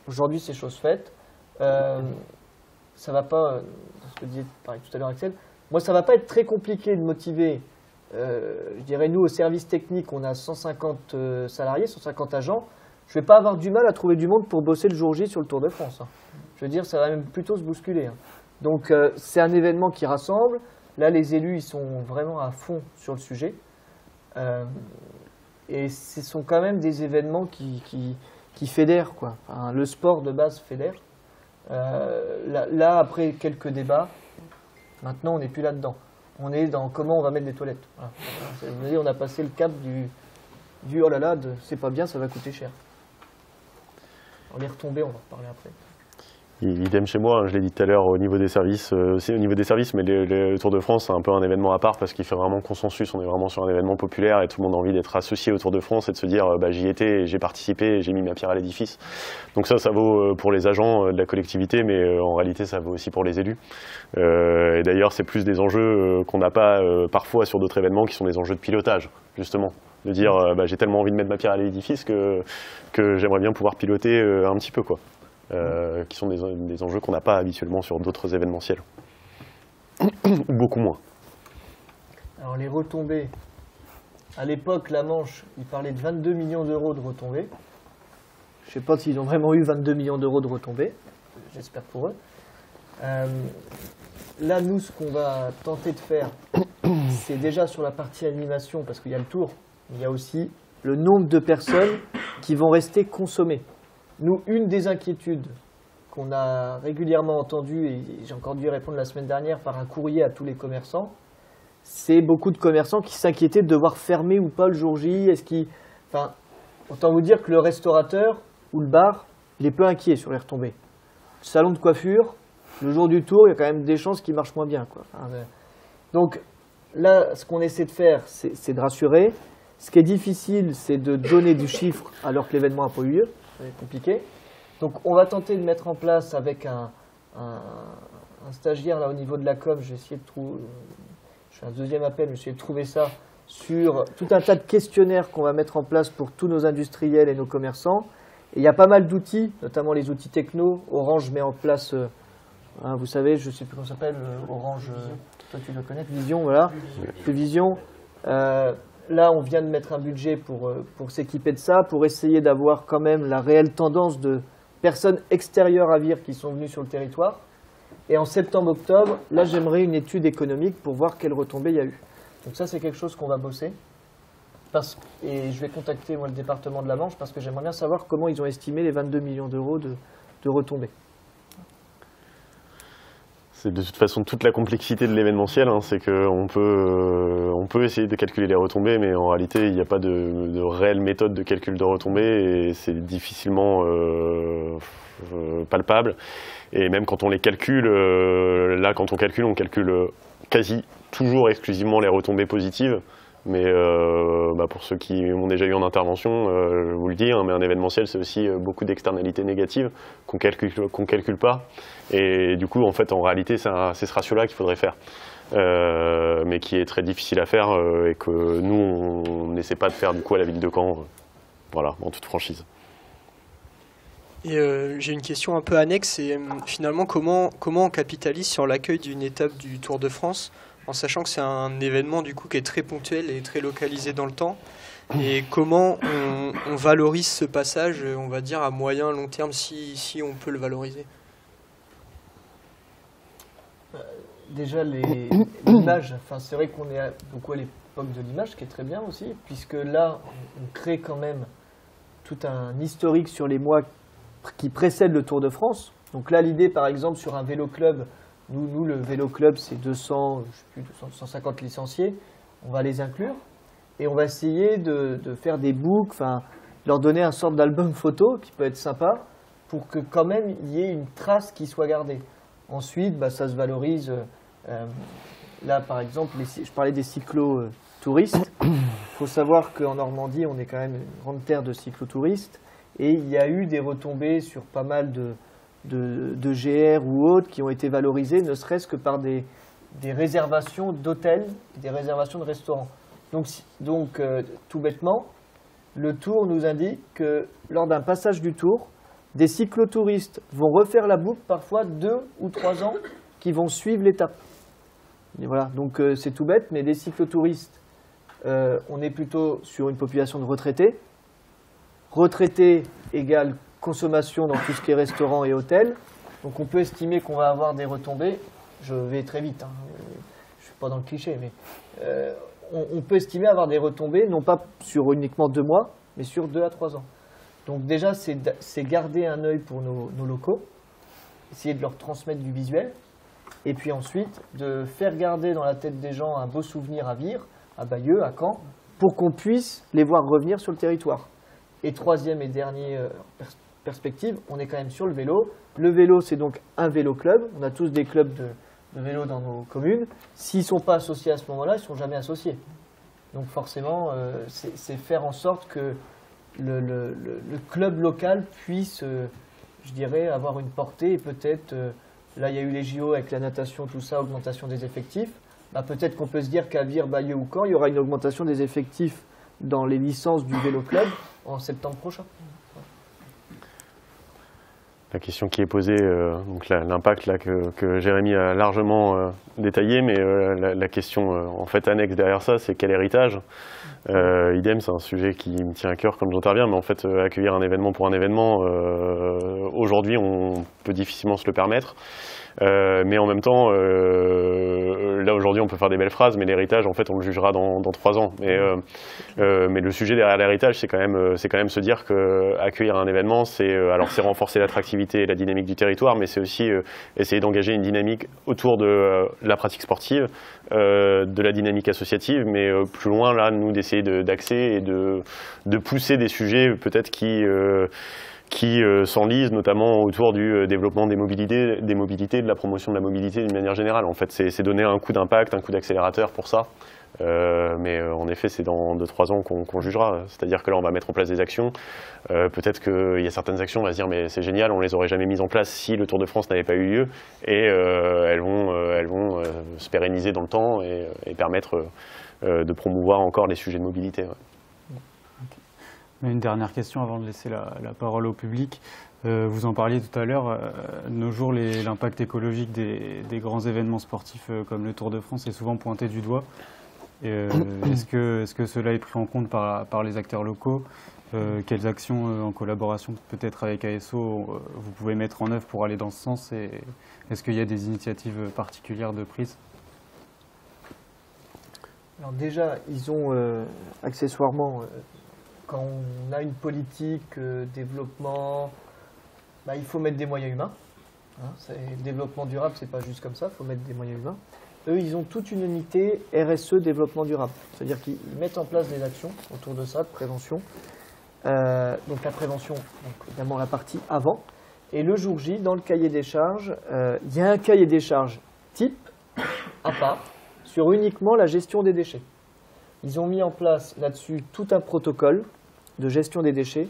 Aujourd'hui, c'est chose faite. Ça va pas, ce que disait pareil, tout à l'heure Axel. Moi, ça ne va pas être très compliqué de motiver, je dirais, nous, au service technique, on a 150 salariés, 150 agents. Je ne vais pas avoir du mal à trouver du monde pour bosser le jour J sur le Tour de France. Hein. Je veux dire, ça va même plutôt se bousculer. Hein. Donc, c'est un événement qui rassemble. Là, les élus, ils sont vraiment à fond sur le sujet. Et ce sont quand même des événements qui fédèrent, quoi. Enfin, le sport de base fédère. Là, après quelques débats, maintenant, on n'est plus là-dedans. On est dans comment on va mettre les toilettes. Voilà. On a passé le cap du oh là là, c'est pas bien, ça va coûter cher. On est retombé, on va en reparler après. Idem chez moi, hein, je l'ai dit tout à l'heure, au niveau des services, aussi au niveau des services, mais le Tour de France, c'est un peu un événement à part parce qu'il fait vraiment consensus, on est vraiment sur un événement populaire et tout le monde a envie d'être associé au Tour de France et de se dire j'y étais, j'ai participé, j'ai mis ma pierre à l'édifice. Donc ça vaut pour les agents de la collectivité, mais en réalité ça vaut aussi pour les élus. Et d'ailleurs c'est plus des enjeux qu'on n'a pas parfois sur d'autres événements qui sont des enjeux de pilotage, justement. De dire j'ai tellement envie de mettre ma pierre à l'édifice que j'aimerais bien pouvoir piloter un petit peu, quoi. Qui sont des enjeux qu'on n'a pas habituellement sur d'autres événementiels. Ou beaucoup moins. Alors les retombées, à l'époque, la Manche, ils parlaient de 22 millions d'euros de retombées. Je ne sais pas s'ils ont vraiment eu 22 millions d'euros de retombées, j'espère pour eux. Là, nous, ce qu'on va tenter de faire, c'est déjà sur la partie animation, parce qu'il y a le tour, mais il y a aussi le nombre de personnes qui vont rester consommées. Nous, une des inquiétudes qu'on a régulièrement entendues, et j'ai encore dû répondre la semaine dernière par un courrier à tous les commerçants, c'est beaucoup de commerçants qui s'inquiétaient de devoir fermer ou pas le jour J. Enfin, autant vous dire que le restaurateur ou le bar, il est peu inquiet sur les retombées. Le salon de coiffure, le jour du tour, il y a quand même des chances qu'il marche moins bien, quoi. Enfin, donc là, ce qu'on essaie de faire, c'est de rassurer. Ce qui est difficile, c'est de donner du chiffre alors que l'événement n'a pas eu lieu. C'est compliqué. Donc on va tenter de mettre en place avec un stagiaire là au niveau de la com, je vais essayer de trouver, je fais un deuxième appel, mais je vais essayer de trouver ça sur tout un tas de questionnaires qu'on va mettre en place pour tous nos industriels et nos commerçants. Et il y a pas mal d'outils, notamment les outils techno. Orange met en place, vous savez, je ne sais plus comment ça s'appelle, Orange, toi tu le connais, Vision, voilà, Vision. Là, on vient de mettre un budget pour s'équiper de ça, pour essayer d'avoir quand même la réelle tendance de personnes extérieures à Vire qui sont venues sur le territoire. Et en septembre-octobre, là, j'aimerais une étude économique pour voir quelles retombées il y a eu. Donc ça, c'est quelque chose qu'on va bosser. Et je vais contacter moi, le département de la Manche parce que j'aimerais bien savoir comment ils ont estimé les 22 millions d'euros de retombées. C'est de toute façon toute la complexité de l'événementiel, hein, c'est qu'on peut essayer de calculer les retombées, mais en réalité il n'y a pas de réelle méthode de calcul de retombées et c'est difficilement palpable. Et même quand on les calcule, là quand on calcule quasi toujours exclusivement les retombées positives. Mais pour ceux qui ont déjà eu en intervention, je vous le dis, hein, mais un événementiel, c'est aussi beaucoup d'externalités négatives qu'on calcule pas. Et du coup, en fait, en réalité, c'est ce ratio-là qu'il faudrait faire, mais qui est très difficile à faire et que nous, on n'essaie pas de faire du coup à la ville de Caen, voilà, en toute franchise. Et j'ai une question un peu annexe, c'est finalement comment on capitalise sur l'accueil d'une étape du Tour de France, en sachant que c'est un événement du coup qui est très ponctuel et très localisé dans le temps. Et comment on valorise ce passage, on va dire, à moyen, long terme, si on peut le valoriser? Déjà, l'image, enfin, c'est vrai qu'on est beaucoup à l'époque de l'image, ce qui est très bien aussi, puisque là, on crée quand même tout un historique sur les mois qui précèdent le Tour de France. Donc là, l'idée, par exemple, sur un vélo club, nous le vélo club, c'est 200, je sais plus, 250 licenciés, on va les inclure et on va essayer de faire des books, enfin, leur donner un sorte d'album photo qui peut être sympa pour que quand même il y ait une trace qui soit gardée. Ensuite, ça se valorise. Là, par exemple, je parlais des cyclo-touristes. Il faut savoir qu'en Normandie, on est quand même une grande terre de cyclotouristes et il y a eu des retombées sur pas mal de GR ou autres qui ont été valorisés, ne serait-ce que par des réservations d'hôtels, des réservations de restaurants. Donc tout bêtement, le Tour nous indique que lors d'un passage du Tour, des cyclotouristes vont refaire la boucle parfois 2 ou 3 ans qui vont suivre l'étape. Et voilà, donc c'est tout bête, mais les cyclotouristes, on est plutôt sur une population de retraités. Retraités égale consommation dans tout ce qui est restaurant et hôtel. Donc on peut estimer qu'on va avoir des retombées. Je vais très vite, hein. Je ne suis pas dans le cliché, mais on peut estimer avoir des retombées, non pas sur uniquement 2 mois, mais sur 2 à 3 ans. Donc déjà, c'est garder un œil pour nos locaux, essayer de leur transmettre du visuel, et puis ensuite de faire garder dans la tête des gens un beau souvenir à Vire, à Bayeux, à Caen, pour qu'on puisse les voir revenir sur le territoire. Et troisième et dernière perspective, on est quand même sur le vélo. Le vélo, c'est donc un vélo club. On a tous des clubs de vélo dans nos communes. S'ils ne sont pas associés à ce moment-là, ils ne sont jamais associés. Donc forcément, c'est faire en sorte que le club local puisse, je dirais, avoir une portée. Et peut-être, là il y a eu les JO avec la natation, tout ça, augmentation des effectifs. Bah, peut-être qu'on peut se dire qu'à Vire, Bayeux ou Caen, il y aura une augmentation des effectifs dans les licences du vélo club en septembre prochain. La question qui est posée, donc l'impact là, que Jérémy a largement détaillé, mais la question en fait annexe derrière ça, c'est quel héritage. Idem, c'est un sujet qui me tient à cœur quand j'interviens, mais en fait accueillir un événement pour un événement, aujourd'hui on peut difficilement se le permettre. Mais en même temps, là aujourd'hui on peut faire des belles phrases, mais l'héritage en fait on le jugera dans 3 ans. Mais le sujet derrière l'héritage, c'est quand même se dire qu'accueillir un événement, c'est renforcer l'attractivité et la dynamique du territoire, mais c'est aussi essayer d'engager une dynamique autour de la pratique sportive, de la dynamique associative, mais plus loin là, nous d'essayer d'axer et de pousser des sujets peut-être qui s'enlisent notamment autour du développement des mobilités, de la promotion de la mobilité d'une manière générale. En fait, c'est donner un coup d'impact, un coup d'accélérateur pour ça. Mais en effet, c'est dans 2-3 ans qu'on jugera. C'est-à-dire que là, on va mettre en place des actions. Peut-être qu'il y a certaines actions, on va se dire, mais c'est génial, on les aurait jamais mises en place si le Tour de France n'avait pas eu lieu. Et elles vont se pérenniser dans le temps et permettre de promouvoir encore les sujets de mobilité. Ouais. Une dernière question avant de laisser la parole au public. Vous en parliez tout à l'heure, de nos jours, l'impact écologique des grands événements sportifs comme le Tour de France est souvent pointé du doigt. Est-ce que cela est pris en compte par les acteurs locaux? Quelles actions en collaboration peut-être avec ASO vous pouvez mettre en œuvre pour aller dans ce sens? Et est-ce qu'il y a des initiatives particulières de prise? Alors déjà, ils ont accessoirement... Quand on a une politique développement, bah, il faut mettre des moyens humains. Hein, le développement durable, c'est pas juste comme ça, il faut mettre des moyens humains. Eux, ils ont toute une unité RSE développement durable. C'est-à-dire qu'ils mettent en place des actions autour de ça, de prévention. Donc la prévention, donc évidemment la partie avant. Et le jour J, dans le cahier des charges, il y a un cahier des charges type, à part, sur uniquement la gestion des déchets. Ils ont mis en place là-dessus tout un protocole de gestion des déchets,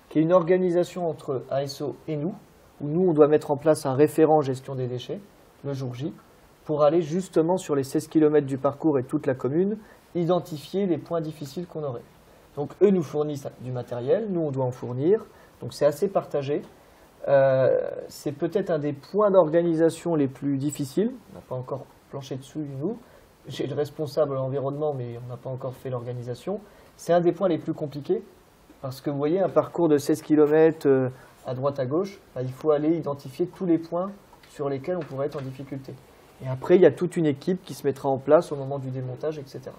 qui est une organisation entre ASO et nous, où nous, on doit mettre en place un référent gestion des déchets, le jour J, pour aller justement sur les 16 km du parcours et toute la commune, identifier les points difficiles qu'on aurait. Donc eux nous fournissent du matériel, nous on doit en fournir, donc c'est assez partagé. C'est peut-être un des points d'organisation les plus difficiles, on n'a pas encore planché dessus nous, j'ai le responsable environnement mais on n'a pas encore fait l'organisation. C'est un des points les plus compliqués, parce que vous voyez un parcours de 16 km à droite à gauche, bah, il faut aller identifier tous les points sur lesquels on pourrait être en difficulté. Et après il y a toute une équipe qui se mettra en place au moment du démontage, etc.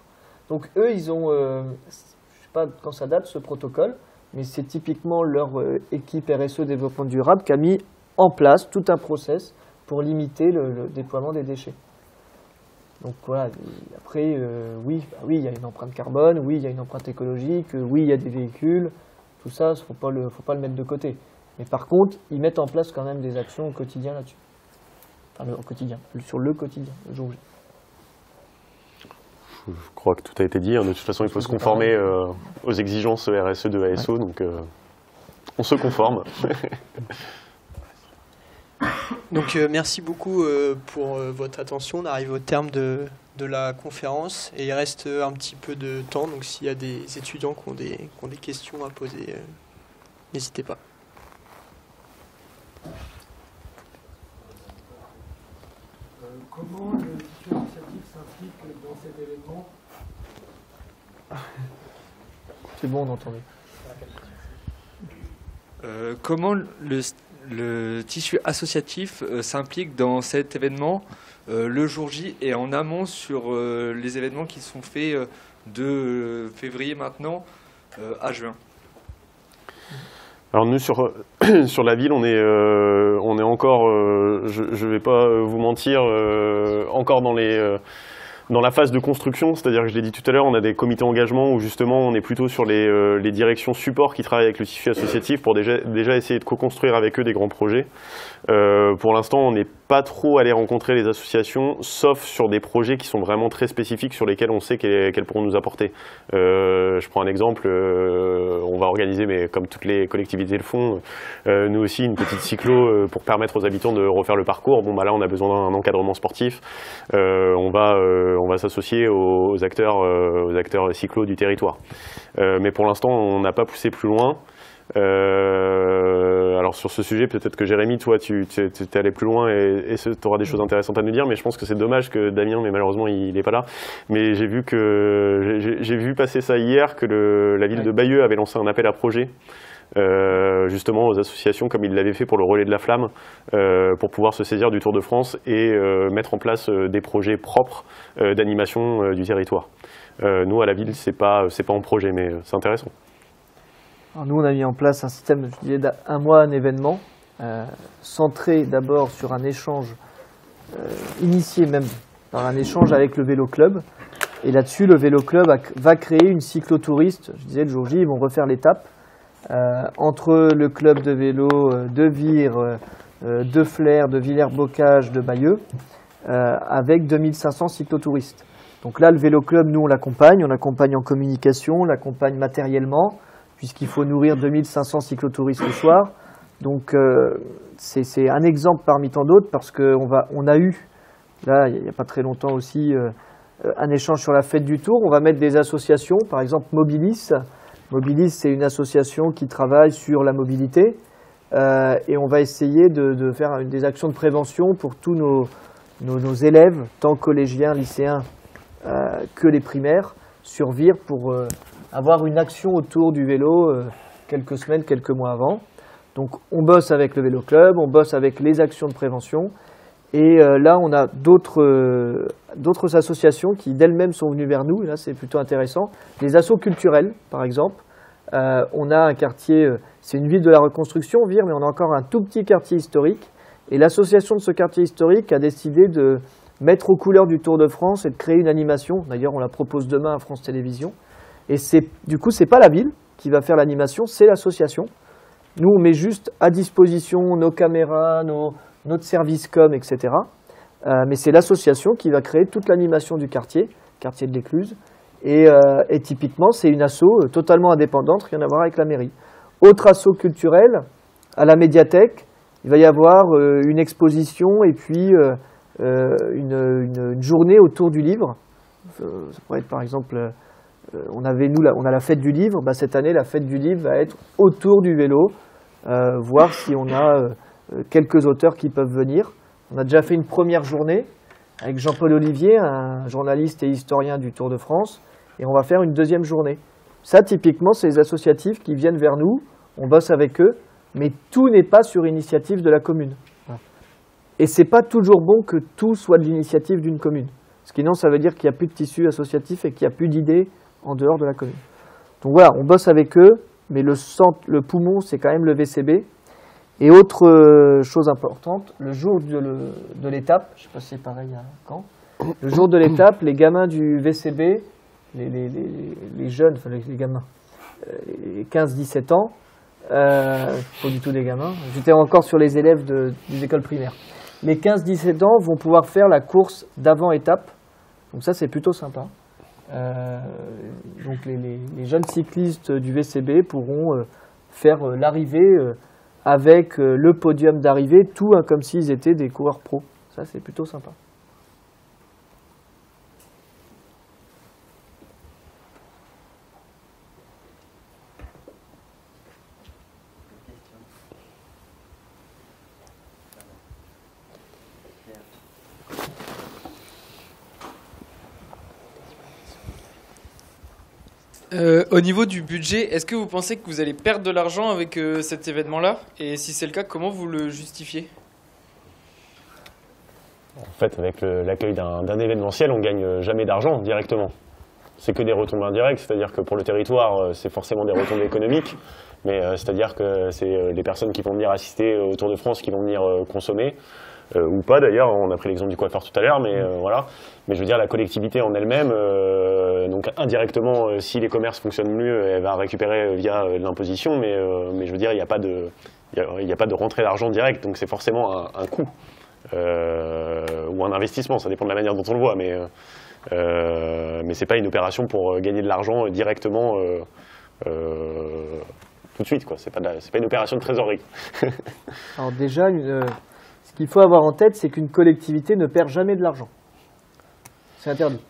Donc eux ils ont, je ne sais pas quand ça date ce protocole, mais c'est typiquement leur équipe RSE développement durable qui a mis en place tout un process pour limiter le déploiement des déchets. Donc voilà, après, oui, il y a une empreinte carbone, oui, il y a une empreinte écologique, oui, il y a des véhicules, tout ça, il ne faut pas le mettre de côté. Mais par contre, ils mettent en place quand même des actions au quotidien là-dessus. Enfin, au quotidien, sur le quotidien, le jour J. Je crois que tout a été dit. De toute façon, il faut se conformer aux exigences RSE de ASO, donc on se conforme. Donc merci beaucoup pour votre attention. On arrive au terme de la conférence et il reste un petit peu de temps. Donc s'il y a des étudiants qui ont des questions à poser, n'hésitez pas. Comment le tissu associatif s'implique dans cet événement? C'est bon, on entendait. Comment le tissu associatif s'implique dans cet événement le jour J et en amont sur les événements qui sont faits de février maintenant à juin? Alors nous sur sur la ville, on est encore, je vais pas vous mentir, encore dans la phase de construction, c'est-à-dire que je l'ai dit tout à l'heure, on a des comités engagement où justement on est plutôt sur les directions support qui travaillent avec le tissu associatif pour déjà essayer de co-construire avec eux des grands projets. Pour l'instant, on n'est pas trop allé rencontrer les associations, sauf sur des projets qui sont vraiment très spécifiques sur lesquels on sait qu'elles pourront nous apporter. Je prends un exemple, on va organiser, mais comme toutes les collectivités le font, nous aussi une petite cyclo pour permettre aux habitants de refaire le parcours. Bon, bah là, on a besoin d'un encadrement sportif. On va s'associer aux acteurs cyclo du territoire. Mais pour l'instant, on n'a pas poussé plus loin. Alors sur ce sujet, peut-être que Jérémy, toi, tu es allé plus loin et tu auras des choses intéressantes à nous dire, mais je pense que c'est dommage que Damien, mais malheureusement il n'est pas là. Mais j'ai vu passer ça hier, que la ville de Bayeux avait lancé un appel à projet justement aux associations comme il l'avait fait pour le relais de la flamme, pour pouvoir se saisir du Tour de France et mettre en place des projets propres d'animation du territoire. Nous à la ville, c'est pas en projet, mais c'est intéressant. Alors nous, on a mis en place un système, je disais, un mois, un événement, centré d'abord sur un échange, initié même par un échange avec le vélo club. Et là-dessus, le vélo club va créer une cyclotouriste. Je disais, le jour J, ils vont refaire l'étape entre le club de vélo de Vire, de Flers, de Villers-Bocage, de Bayeux, avec 2500 cyclotouristes. Donc là, le vélo club, nous, on l'accompagne en communication, on l'accompagne matériellement, puisqu'il faut nourrir 2500 cyclotouristes le soir. Donc c'est un exemple parmi tant d'autres, parce qu'on a eu, là, il n'y a pas très longtemps aussi, un échange sur la fête du Tour. On va mettre des associations, par exemple Mobilis. Mobilis, c'est une association qui travaille sur la mobilité, et on va essayer de faire des actions de prévention pour tous nos élèves, tant collégiens, lycéens que les primaires, sur Vire, pour avoir une action autour du vélo quelques semaines, quelques mois avant. Donc on bosse avec le vélo club, on bosse avec les actions de prévention, et là on a d'autres associations qui d'elles-mêmes sont venues vers nous, et là c'est plutôt intéressant. Les assos culturels par exemple, on a un quartier, c'est une ville de la reconstruction, Vire, mais on a encore un tout petit quartier historique, et l'association de ce quartier historique a décidé de mettre aux couleurs du Tour de France et de créer une animation. D'ailleurs on la propose demain à France Télévisions. Et du coup, ce n'est pas la ville qui va faire l'animation, c'est l'association. Nous, on met juste à disposition nos caméras, notre service com, etc. Mais c'est l'association qui va créer toute l'animation du quartier de l'Écluse. Et typiquement, c'est une asso totalement indépendante, rien à voir avec la mairie. Autre asso culturel, à la médiathèque, il va y avoir une exposition et puis une journée autour du livre. Ça pourrait être par exemple... on a la fête du livre. Cette année, la fête du livre va être autour du vélo, voir si on a quelques auteurs qui peuvent venir. On a déjà fait une première journée avec Jean-Paul Olivier, un journaliste et historien du Tour de France, et on va faire une deuxième journée. Ça, typiquement, c'est les associatifs qui viennent vers nous, on bosse avec eux, mais tout n'est pas sur initiative de la commune. Et c'est pas toujours bon que tout soit de l'initiative d'une commune. Parce que sinon, ça veut dire qu'il n'y a plus de tissu associatif et qu'il n'y a plus d'idées en dehors de la commune. Donc voilà, on bosse avec eux, mais le poumon, c'est quand même le VCB. Et autre chose importante, le jour de l'étape, je ne sais pas si c'est pareil à Caen, le jour de l'étape, les gamins du VCB, les jeunes, enfin les gamins, les 15-17 ans, pas du tout des gamins, j'étais encore sur les élèves des écoles primaires. Les 15-17 ans vont pouvoir faire la course d'avant-étape, donc ça c'est plutôt sympa. Donc les jeunes cyclistes du VCB pourront faire l'arrivée avec le podium d'arrivée, tout comme s'ils étaient des coureurs pros. Ça c'est plutôt sympa. Au niveau du budget, est-ce que vous pensez que vous allez perdre de l'argent avec cet événement-là? Et si c'est le cas, comment vous le justifiez? En fait, avec l'accueil d'un événementiel, on ne gagne jamais d'argent directement. C'est que des retombées indirectes, c'est-à-dire que pour le territoire, c'est forcément des retombées économiques, mais c'est-à-dire que c'est les personnes qui vont venir assister au Tour de France qui vont venir consommer, ou pas d'ailleurs, on a pris l'exemple du coiffeur tout à l'heure, mais voilà. Mais je veux dire, la collectivité en elle-même, donc indirectement, si les commerces fonctionnent mieux, elle va récupérer via l'imposition, mais je veux dire, il n'y a pas de rentrée d'argent direct, donc c'est forcément un coût. Ou un investissement, ça dépend de la manière dont on le voit, mais c'est pas une opération pour gagner de l'argent directement tout de suite, quoi. C'est pas une opération de trésorerie. Alors déjà, ce qu'il faut avoir en tête, c'est qu'une collectivité ne perd jamais de l'argent. C'est interdit.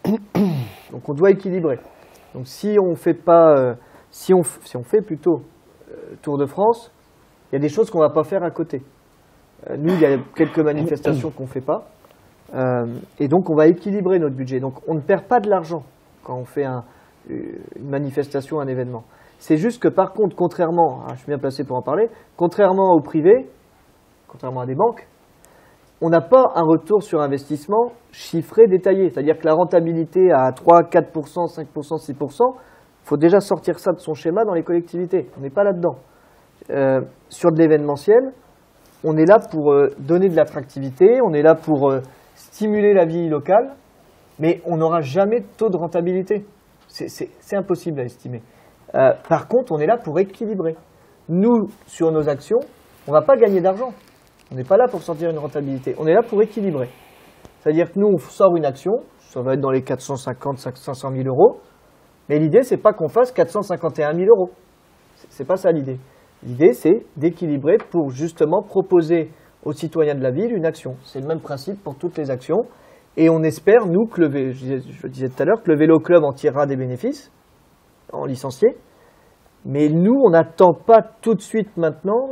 Donc on doit équilibrer. Donc si on fait pas, si on fait plutôt Tour de France, il y a des choses qu'on va pas faire à côté. Nous, il y a quelques manifestations qu'on ne fait pas. Et donc, on va équilibrer notre budget. Donc, on ne perd pas de l'argent quand on fait une manifestation, un événement. C'est juste que, par contre, contrairement, je suis bien placé pour en parler, contrairement au privé, contrairement à des banques, on n'a pas un retour sur investissement chiffré, détaillé. C'est-à-dire que la rentabilité à 3, 4%, 5%, 6%, il faut déjà sortir ça de son schéma dans les collectivités. On n'est pas là-dedans. Sur de l'événementiel, on est là pour donner de l'attractivité, on est là pour stimuler la vie locale, mais on n'aura jamais de taux de rentabilité. C'est impossible à estimer. Par contre, on est là pour équilibrer. Nous, sur nos actions, on ne va pas gagner d'argent. On n'est pas là pour sortir une rentabilité. On est là pour équilibrer. C'est-à-dire que nous, on sort une action, ça va être dans les 450, 500 000 euros, mais l'idée, c'est pas qu'on fasse 451 000 euros. C'est pas ça l'idée. L'idée, c'est d'équilibrer pour justement proposer aux citoyens de la ville une action. C'est le même principe pour toutes les actions. Et on espère, nous, que je disais tout à l'heure, que le vélo club en tirera des bénéfices, en licencié. Mais nous, on n'attend pas tout de suite maintenant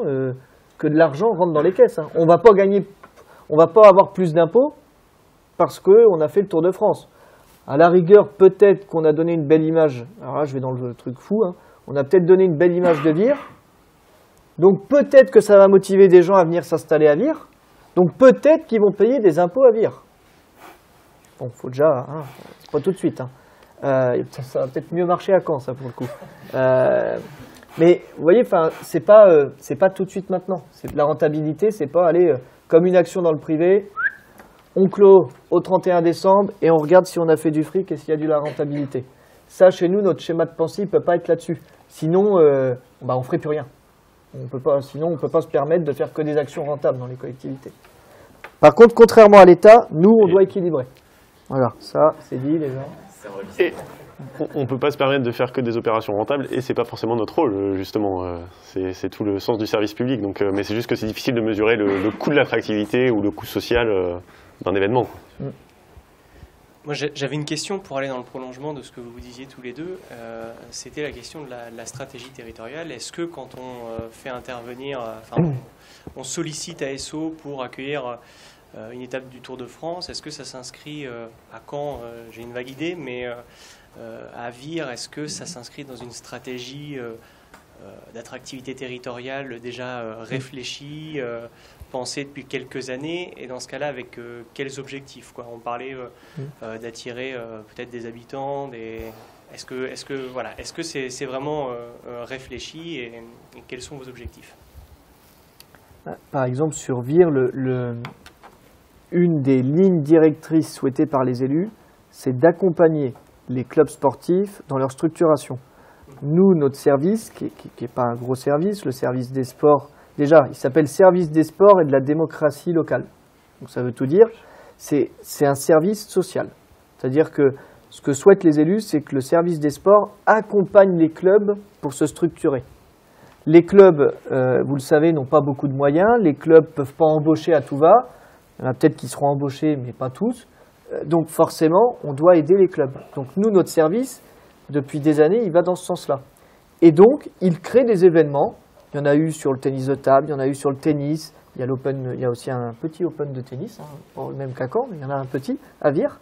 que de l'argent rentre dans les caisses. On va pas gagner, on va pas avoir plus d'impôts parce qu'on a fait le Tour de France. À la rigueur, peut-être qu'on a donné une belle image. Alors là, je vais dans le truc fou. On a peut-être donné une belle image de Vire. Donc peut-être que ça va motiver des gens à venir s'installer à Vire. Donc peut-être qu'ils vont payer des impôts à Vire. Bon, faut déjà, c'est pas tout de suite. Ça va peut-être mieux marcher à Caen, ça pour le coup. Mais vous voyez, c'est pas tout de suite maintenant. La rentabilité, c'est pas aller comme une action dans le privé. On clôt au 31 décembre et on regarde si on a fait du fric et s'il y a de la rentabilité. Ça, chez nous, notre schéma de pensée ne peut pas être là-dessus. Sinon, on ferait plus rien. Sinon, on ne peut pas se permettre de faire que des actions rentables dans les collectivités. Par contre, contrairement à l'État, nous, on doit équilibrer. Voilà, ça, c'est dit, les gens. Et on ne peut pas se permettre de faire que des opérations rentables, et ce n'est pas forcément notre rôle, justement. C'est tout le sens du service public. Donc, mais c'est juste que c'est difficile de mesurer le coût de l'attractivité ou le coût social d'un événement. Moi, j'avais une question pour aller dans le prolongement de ce que vous disiez tous les deux. C'était la question de la stratégie territoriale. Est-ce que quand on fait intervenir, on sollicite ASO pour accueillir une étape du Tour de France, est-ce que ça s'inscrit à Caen, j'ai une vague idée, mais à Vire, est-ce que ça s'inscrit dans une stratégie d'attractivité territoriale déjà réfléchie, pensée depuis quelques années, et dans ce cas-là, avec quels objectifs, quoi. On parlait d'attirer peut-être des habitants, est-ce que c'est vraiment réfléchi, et quels sont vos objectifs? Par exemple, sur Vire, une des lignes directrices souhaitées par les élus, c'est d'accompagner les clubs sportifs dans leur structuration. Nous, notre service, qui n'est pas un gros service, le service des sports, déjà, il s'appelle Service des sports et de la démocratie locale. Donc ça veut tout dire, c'est un service social. C'est-à-dire que ce que souhaitent les élus, c'est que le service des sports accompagne les clubs pour se structurer. Les clubs, vous le savez, n'ont pas beaucoup de moyens. Les clubs ne peuvent pas embaucher à tout va. Il y en a peut-être qui seront embauchés, mais pas tous. Donc forcément, on doit aider les clubs. Donc nous, notre service, depuis des années, il va dans ce sens-là. Et donc, il crée des événements. Il y en a eu sur le tennis de table, il y en a eu sur le tennis. Il y a aussi un petit open de tennis, pas le même qu'à Caen, mais il y en a un petit à Vire.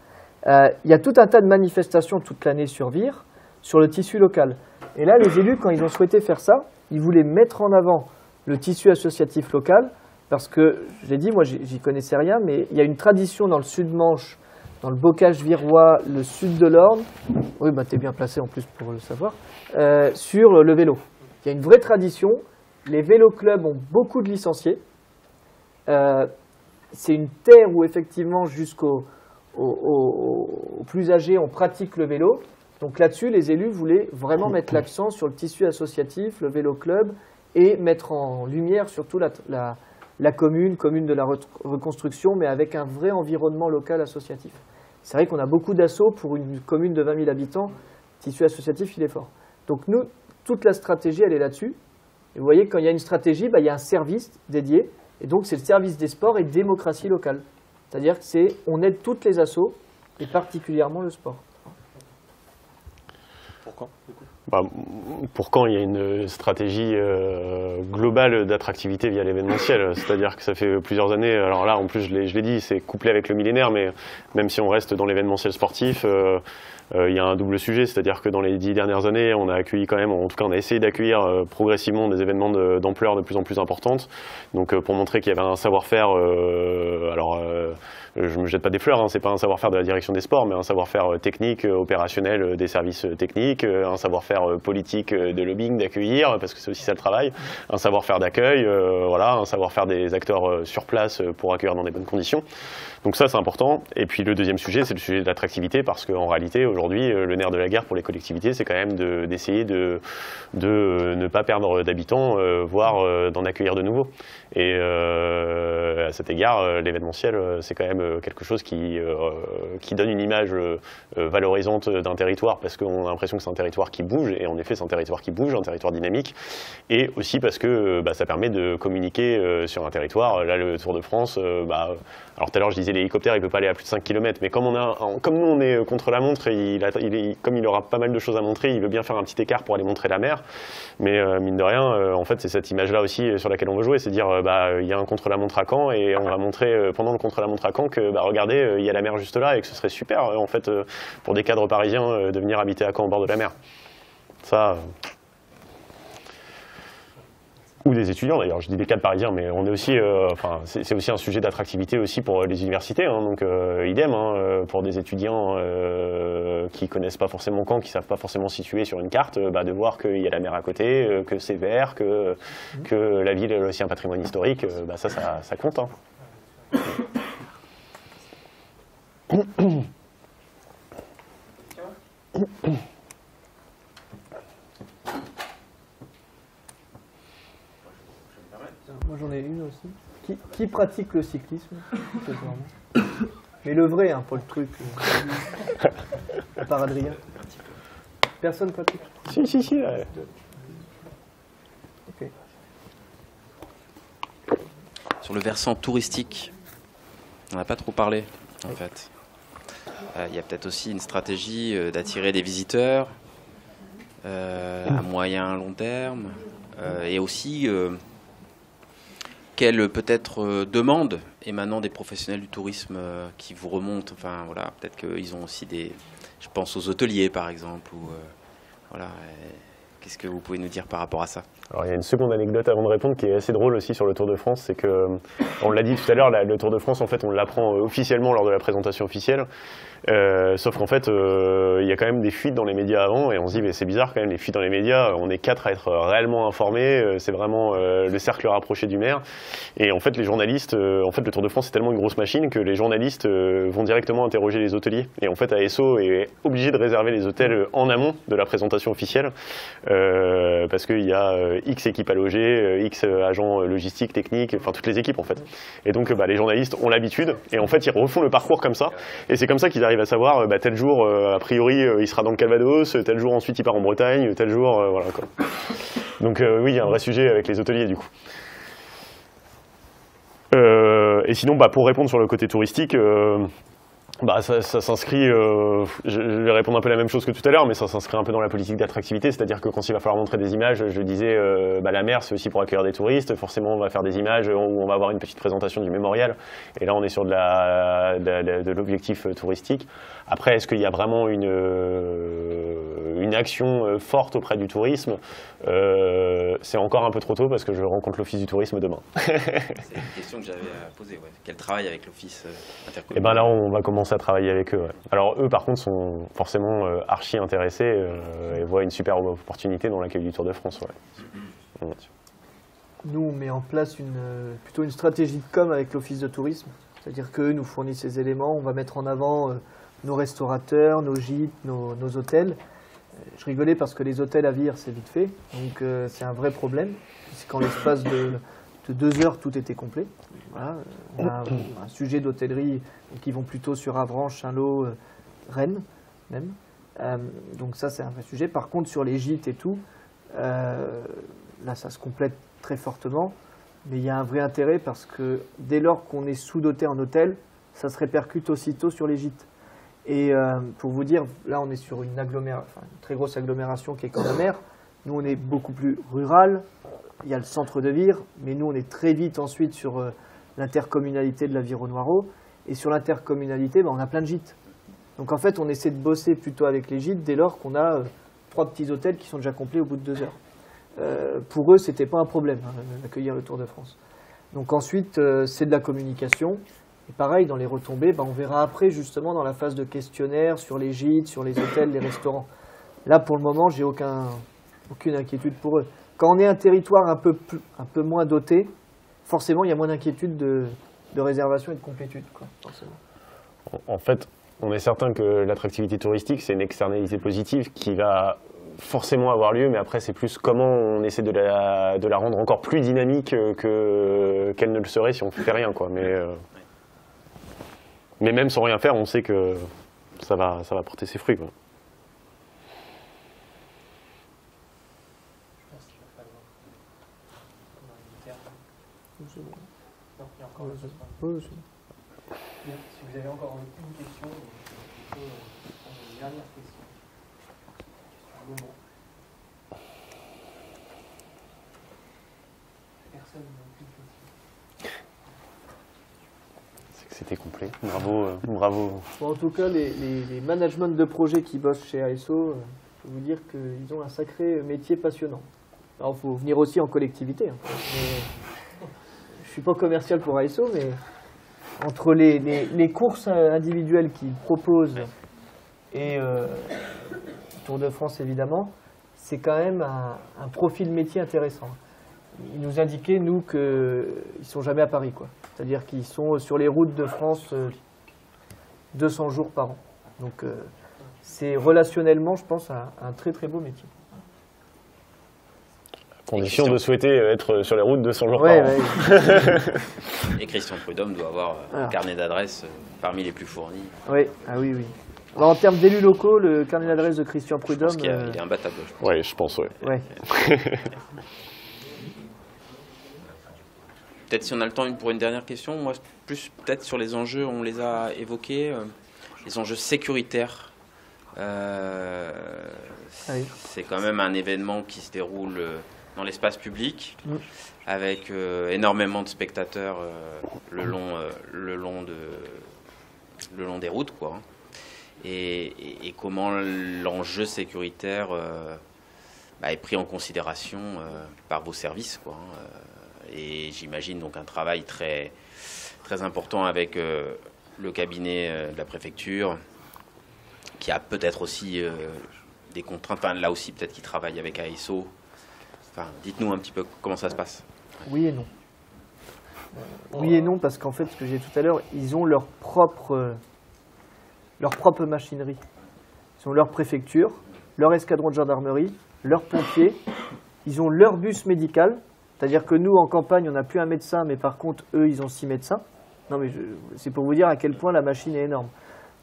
Il y a tout un tas de manifestations toute l'année sur Vire, sur le tissu local. Et là, les élus, quand ils ont souhaité faire ça, ils voulaient mettre en avant le tissu associatif local, parce que, je l'ai dit, moi j'y connaissais rien, mais il y a une tradition dans le Sud-Manche, dans le Bocage virois, le sud de l'Orne, oui, bah, tu es bien placé en plus pour le savoir, sur le vélo. Il y a une vraie tradition, les vélo-clubs ont beaucoup de licenciés, c'est une terre où effectivement jusqu'aux plus âgés on pratique le vélo, donc là-dessus les élus voulaient vraiment mettre l'accent sur le tissu associatif, le vélo-club, et mettre en lumière surtout la commune de la reconstruction, mais avec un vrai environnement local associatif. C'est vrai qu'on a beaucoup d'assauts pour une commune de 20 000 habitants, le tissu associatif il est fort. Donc nous, toute la stratégie elle est là-dessus. Et vous voyez, quand il y a une stratégie, bah, il y a un service dédié, et donc c'est le service des sports et démocratie locale. C'est-à-dire qu'on aide toutes les assos, et particulièrement le sport. Pourquoi Pour quand il y a une stratégie globale d'attractivité via l'événementiel, c'est-à-dire que ça fait plusieurs années, alors là en plus je l'ai dit, c'est couplé avec le millénaire, mais même si on reste dans l'événementiel sportif, il y a un double sujet, c'est-à-dire que dans les 10 dernières années, on a accueilli quand même, en tout cas on a essayé d'accueillir progressivement des événements d'ampleur de plus en plus importante, donc pour montrer qu'il y avait un savoir-faire, je ne me jette pas des fleurs, hein, c'est pas un savoir-faire de la direction des sports, mais un savoir-faire technique, opérationnel des services techniques, un savoir-faire politique de lobbying, d'accueillir, parce que c'est aussi ça le travail, un savoir-faire d'accueil, voilà, un savoir-faire des acteurs sur place pour accueillir dans des bonnes conditions. Donc ça c'est important. Et puis le deuxième sujet, c'est le sujet de l'attractivité, parce qu'en réalité aujourd'hui, le nerf de la guerre pour les collectivités, c'est quand même d'essayer de ne pas perdre d'habitants, voire d'en accueillir de nouveaux. Et à cet égard, l'événementiel, c'est quand même quelque chose qui donne une image valorisante d'un territoire, parce qu'on a l'impression que c'est un territoire qui bouge, et en effet c'est un territoire qui bouge, un territoire dynamique, et aussi parce que ça permet de communiquer sur un territoire. Là le Tour de France, alors tout à l'heure je disais l'hélicoptère il ne peut pas aller à plus de 5 km, mais comme nous on est contre la montre, et comme il aura pas mal de choses à montrer, il veut bien faire un petit écart pour aller montrer la mer, mais mine de rien, en fait c'est cette image là aussi sur laquelle on veut jouer, c'est dire il y a un contre-la-montre à Caen, et on va montrer pendant le contre-la-montre à Caen que regardez, il y a la mer juste là, et que ce serait super en fait pour des cadres parisiens de venir habiter à Caen au bord de la mer. Ça, ou des étudiants d'ailleurs, je dis des cadres parisiens, mais on est aussi, c'est aussi un sujet d'attractivité aussi pour les universités, hein, donc idem, pour des étudiants qui connaissent pas forcément Caen, qui savent pas forcément situer sur une carte, de voir qu'il y a la mer à côté, que c'est vert, que la ville est aussi un patrimoine historique, ça compte. Hein. Moi j'en ai une aussi. Qui pratique le cyclisme? Mais le vrai, hein, pas le truc. À part Adrien. Personne pratique? Si. Ok. Sur le versant touristique, on n'a pas trop parlé en fait. Il y a peut-être aussi une stratégie d'attirer des visiteurs à moyen long terme, et aussi quelle peut-être demande émanant des professionnels du tourisme qui vous remontent. Enfin voilà, peut-être qu'ils ont aussi des, je pense aux hôteliers par exemple, ou voilà. Qu'est-ce que vous pouvez nous dire par rapport à ça? Alors il y a une seconde anecdote avant de répondre qui est assez drôle aussi sur le Tour de France, c'est que, on l'a dit tout à l'heure, le Tour de France en fait on l'apprend officiellement lors de la présentation officielle, sauf qu'en fait il y a quand même des fuites dans les médias avant, et on se dit mais c'est bizarre quand même, les fuites dans les médias, on est 4 à être réellement informés, c'est vraiment le cercle rapproché du maire, et en fait les journalistes, en fait le Tour de France c'est tellement une grosse machine que les journalistes vont directement interroger les hôteliers, et en fait ASO est obligé de réserver les hôtels en amont de la présentation officielle, parce qu'il y a X équipes à loger, X agents logistiques, techniques, enfin toutes les équipes en fait. Et donc les journalistes ont l'habitude, et en fait ils refont le parcours comme ça, et c'est comme ça qu'ils arrivent à savoir tel jour a priori il sera dans le Calvados, tel jour ensuite il part en Bretagne, tel jour voilà quoi. Donc oui, il y a un vrai sujet avec les hôteliers du coup. Et sinon pour répondre sur le côté touristique, ça s'inscrit, je vais répondre un peu la même chose que tout à l'heure, mais ça s'inscrit un peu dans la politique d'attractivité, c'est-à-dire que quand il va falloir montrer des images, je disais, la mer c'est aussi pour accueillir des touristes, forcément on va faire des images où on va avoir une petite présentation du mémorial, et là on est sur de l'objectif touristique. Après, est-ce qu'il y a vraiment une une action forte auprès du tourisme, c'est encore un peu trop tôt parce que je rencontre l'Office du tourisme demain. C'est une question que j'avais à poser. Ouais. Quel travail avec l'Office intercommunal? Et ben là, on va commencer à travailler avec eux. Ouais. Alors eux, par contre, sont forcément archi intéressés et voient une super opportunité dans l'accueil du Tour de France. Ouais. Nous, on met en place plutôt une stratégie de com avec l'Office de tourisme. C'est-à-dire qu'eux nous fournissent ces éléments. On va mettre en avant nos restaurateurs, nos gîtes, nos hôtels. Je rigolais parce que les hôtels à Vire, c'est vite fait. Donc c'est un vrai problème. C'est qu'en l'espace de 2 heures, tout était complet. Voilà. On a un sujet d'hôtellerie qui vont plutôt sur Avranches, Saint-Lô, Rennes même. Donc ça, c'est un vrai sujet. Par contre, sur les gîtes et tout, là, ça se complète très fortement. Mais il y a un vrai intérêt parce que dès lors qu'on est sous-doté en hôtel, ça se répercute aussitôt sur les gîtes. Et pour vous dire, là on est sur une très grosse agglomération qui est Camp-de-Mer. Nous on est beaucoup plus rural, il y a le centre de Vire, mais nous on est très vite ensuite sur l'intercommunalité de la Vire-au-Noireau. Et sur l'intercommunalité, on a plein de gîtes. Donc en fait on essaie de bosser plutôt avec les gîtes dès lors qu'on a 3 petits hôtels qui sont déjà complets au bout de 2 heures. Pour eux, c'était pas un problème d'accueillir le Tour de France. Donc ensuite, c'est de la communication. Et pareil, dans les retombées, on verra après justement dans la phase de questionnaire sur les gîtes, sur les hôtels, les restaurants. Là, pour le moment, j'ai aucune inquiétude pour eux. Quand on est un territoire un peu moins doté, forcément, il y a moins d'inquiétude de réservation et de complétude, quoi, forcément. En fait, on est certain que l'attractivité touristique, c'est une externalité positive qui va forcément avoir lieu, mais après c'est plus comment on essaie de la rendre encore plus dynamique qu'elle ne le serait si on ne fait rien, quoi. Mais même sans rien faire, on sait que ça va porter ses fruits, quoi. Si vous avez encore une question, on peut prendre une dernière question. Personne n'a plus de questions. C'est que c'était complet. Bravo. Bon, en tout cas, les managements de projets qui bossent chez ASO, je peux vous dire qu'ils ont un sacré métier passionnant. Alors, il faut venir aussi en collectivité. Je ne suis pas commercial pour ASO, mais entre les courses individuelles qu'ils proposent et Tour de France, évidemment, c'est quand même un profil métier intéressant. Ils nous indiquaient, nous, qu'ils ne sont jamais à Paris, quoi. C'est-à-dire qu'ils sont sur les routes de France 200 jours par an. Donc, c'est relationnellement, je pense, un très très beau métier. Condition de souhaiter être sur les routes 200 jours par an. Ouais. Et Christian Prudhomme doit avoir un carnet d'adresses parmi les plus fournis. Oui, oui. Alors, en termes d'élus locaux, le carnet d'adresses de Christian Prudhomme... Je pense qu'il est imbattable. Oui, je pense, oui. Ouais. Peut-être si on a le temps pour une dernière question, moi plus peut-être sur les enjeux, on les a évoqués, les enjeux sécuritaires. C'est quand même un événement qui se déroule dans l'espace public, avec énormément de spectateurs le long des routes, quoi. Et comment l'enjeu sécuritaire est pris en considération par vos services, quoi. Et j'imagine donc un travail très, très important avec le cabinet de la préfecture, qui a peut-être aussi des contraintes, enfin, là aussi peut-être qu'il travaille avec ASO. Enfin, dites-nous un petit peu comment ça se passe. Oui et non. Oui et non, parce qu'en fait, ce que j'ai dit tout à l'heure, ils ont leur propre machinerie. Ils ont leur préfecture, leur escadron de gendarmerie, leurs pompiers, ils ont leur bus médical. C'est-à-dire que nous, en campagne, on n'a plus un médecin, mais par contre, eux, ils ont 6 médecins. Non, mais c'est pour vous dire à quel point la machine est énorme.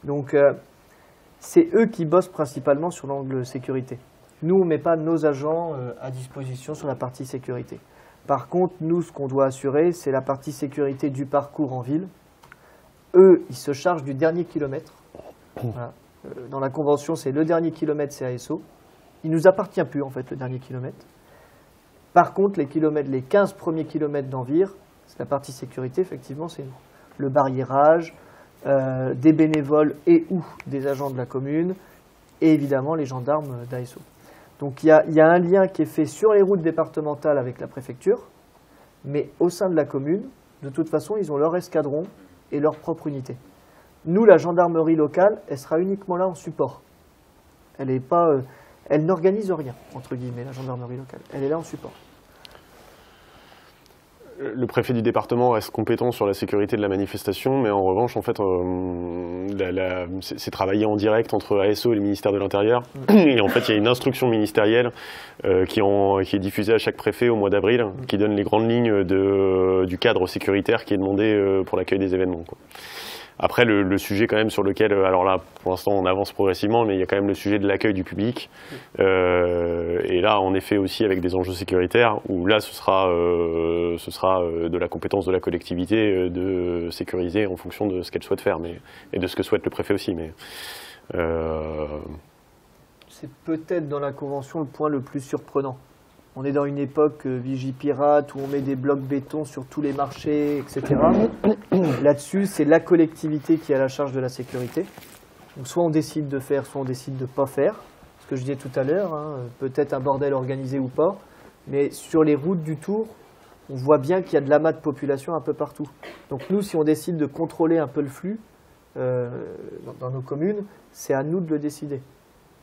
Donc, c'est eux qui bossent principalement sur l'angle sécurité. Nous, on ne met pas nos agents à disposition sur la partie sécurité. Par contre, nous, ce qu'on doit assurer, c'est la partie sécurité du parcours en ville. Eux, ils se chargent du dernier kilomètre. Voilà. Dans la convention, c'est le dernier kilomètre, c'est ASO. Il ne nous appartient plus, en fait, le dernier kilomètre. Par contre, les 15 premiers kilomètres d'Envire, c'est la partie sécurité, effectivement, c'est le barriérage, des bénévoles et ou des agents de la commune, et évidemment les gendarmes d'ASO. Donc il y a un lien qui est fait sur les routes départementales avec la préfecture, mais au sein de la commune, de toute façon, ils ont leur escadron et leur propre unité. Nous, la gendarmerie locale, elle sera uniquement là en support. Elle n'organise rien, entre guillemets, la gendarmerie locale. Elle est là en support. Le préfet du département reste compétent sur la sécurité de la manifestation, mais en revanche, en fait, c'est travaillé en direct entre ASO et le ministère de l'Intérieur. Et en fait, il y a une instruction ministérielle qui est diffusée à chaque préfet au mois d'avril, qui donne les grandes lignes du cadre sécuritaire qui est demandé pour l'accueil des événements, quoi. Après, le sujet quand même sur lequel, alors là, pour l'instant, on avance progressivement, mais il y a quand même le sujet de l'accueil du public. Et là, en effet, aussi avec des enjeux sécuritaires, où là, ce sera de la compétence de la collectivité de sécuriser en fonction de ce qu'elle souhaite faire, et de ce que souhaite le préfet aussi. Mais c'est peut-être dans la Convention le point le plus surprenant. On est dans une époque Vigipirate où on met des blocs béton sur tous les marchés, etc. Là-dessus, c'est la collectivité qui a la charge de la sécurité. Donc, soit on décide de faire, soit on décide de ne pas faire. Ce que je disais tout à l'heure, hein, peut-être un bordel organisé ou pas. Mais sur les routes du Tour, on voit bien qu'il y a de l'amas de population un peu partout. Donc nous, si on décide de contrôler un peu le flux dans nos communes, c'est à nous de le décider.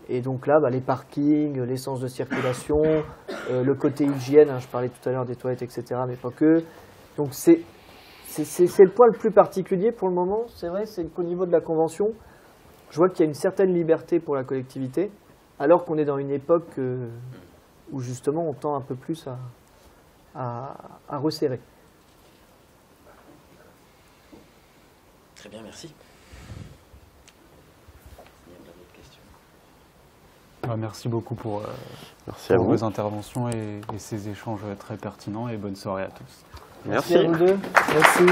Et donc là, les parkings, les sens de circulation, le côté hygiène, hein, je parlais tout à l'heure des toilettes, etc., mais pas que. Donc c'est le point le plus particulier pour le moment, c'est vrai, c'est qu'au niveau de la Convention, je vois qu'il y a une certaine liberté pour la collectivité, alors qu'on est dans une époque où justement on tend un peu plus à resserrer. Très bien, merci. Merci beaucoup pour vos interventions et ces échanges très pertinents, et bonne soirée à tous. Merci à vous deux. Merci.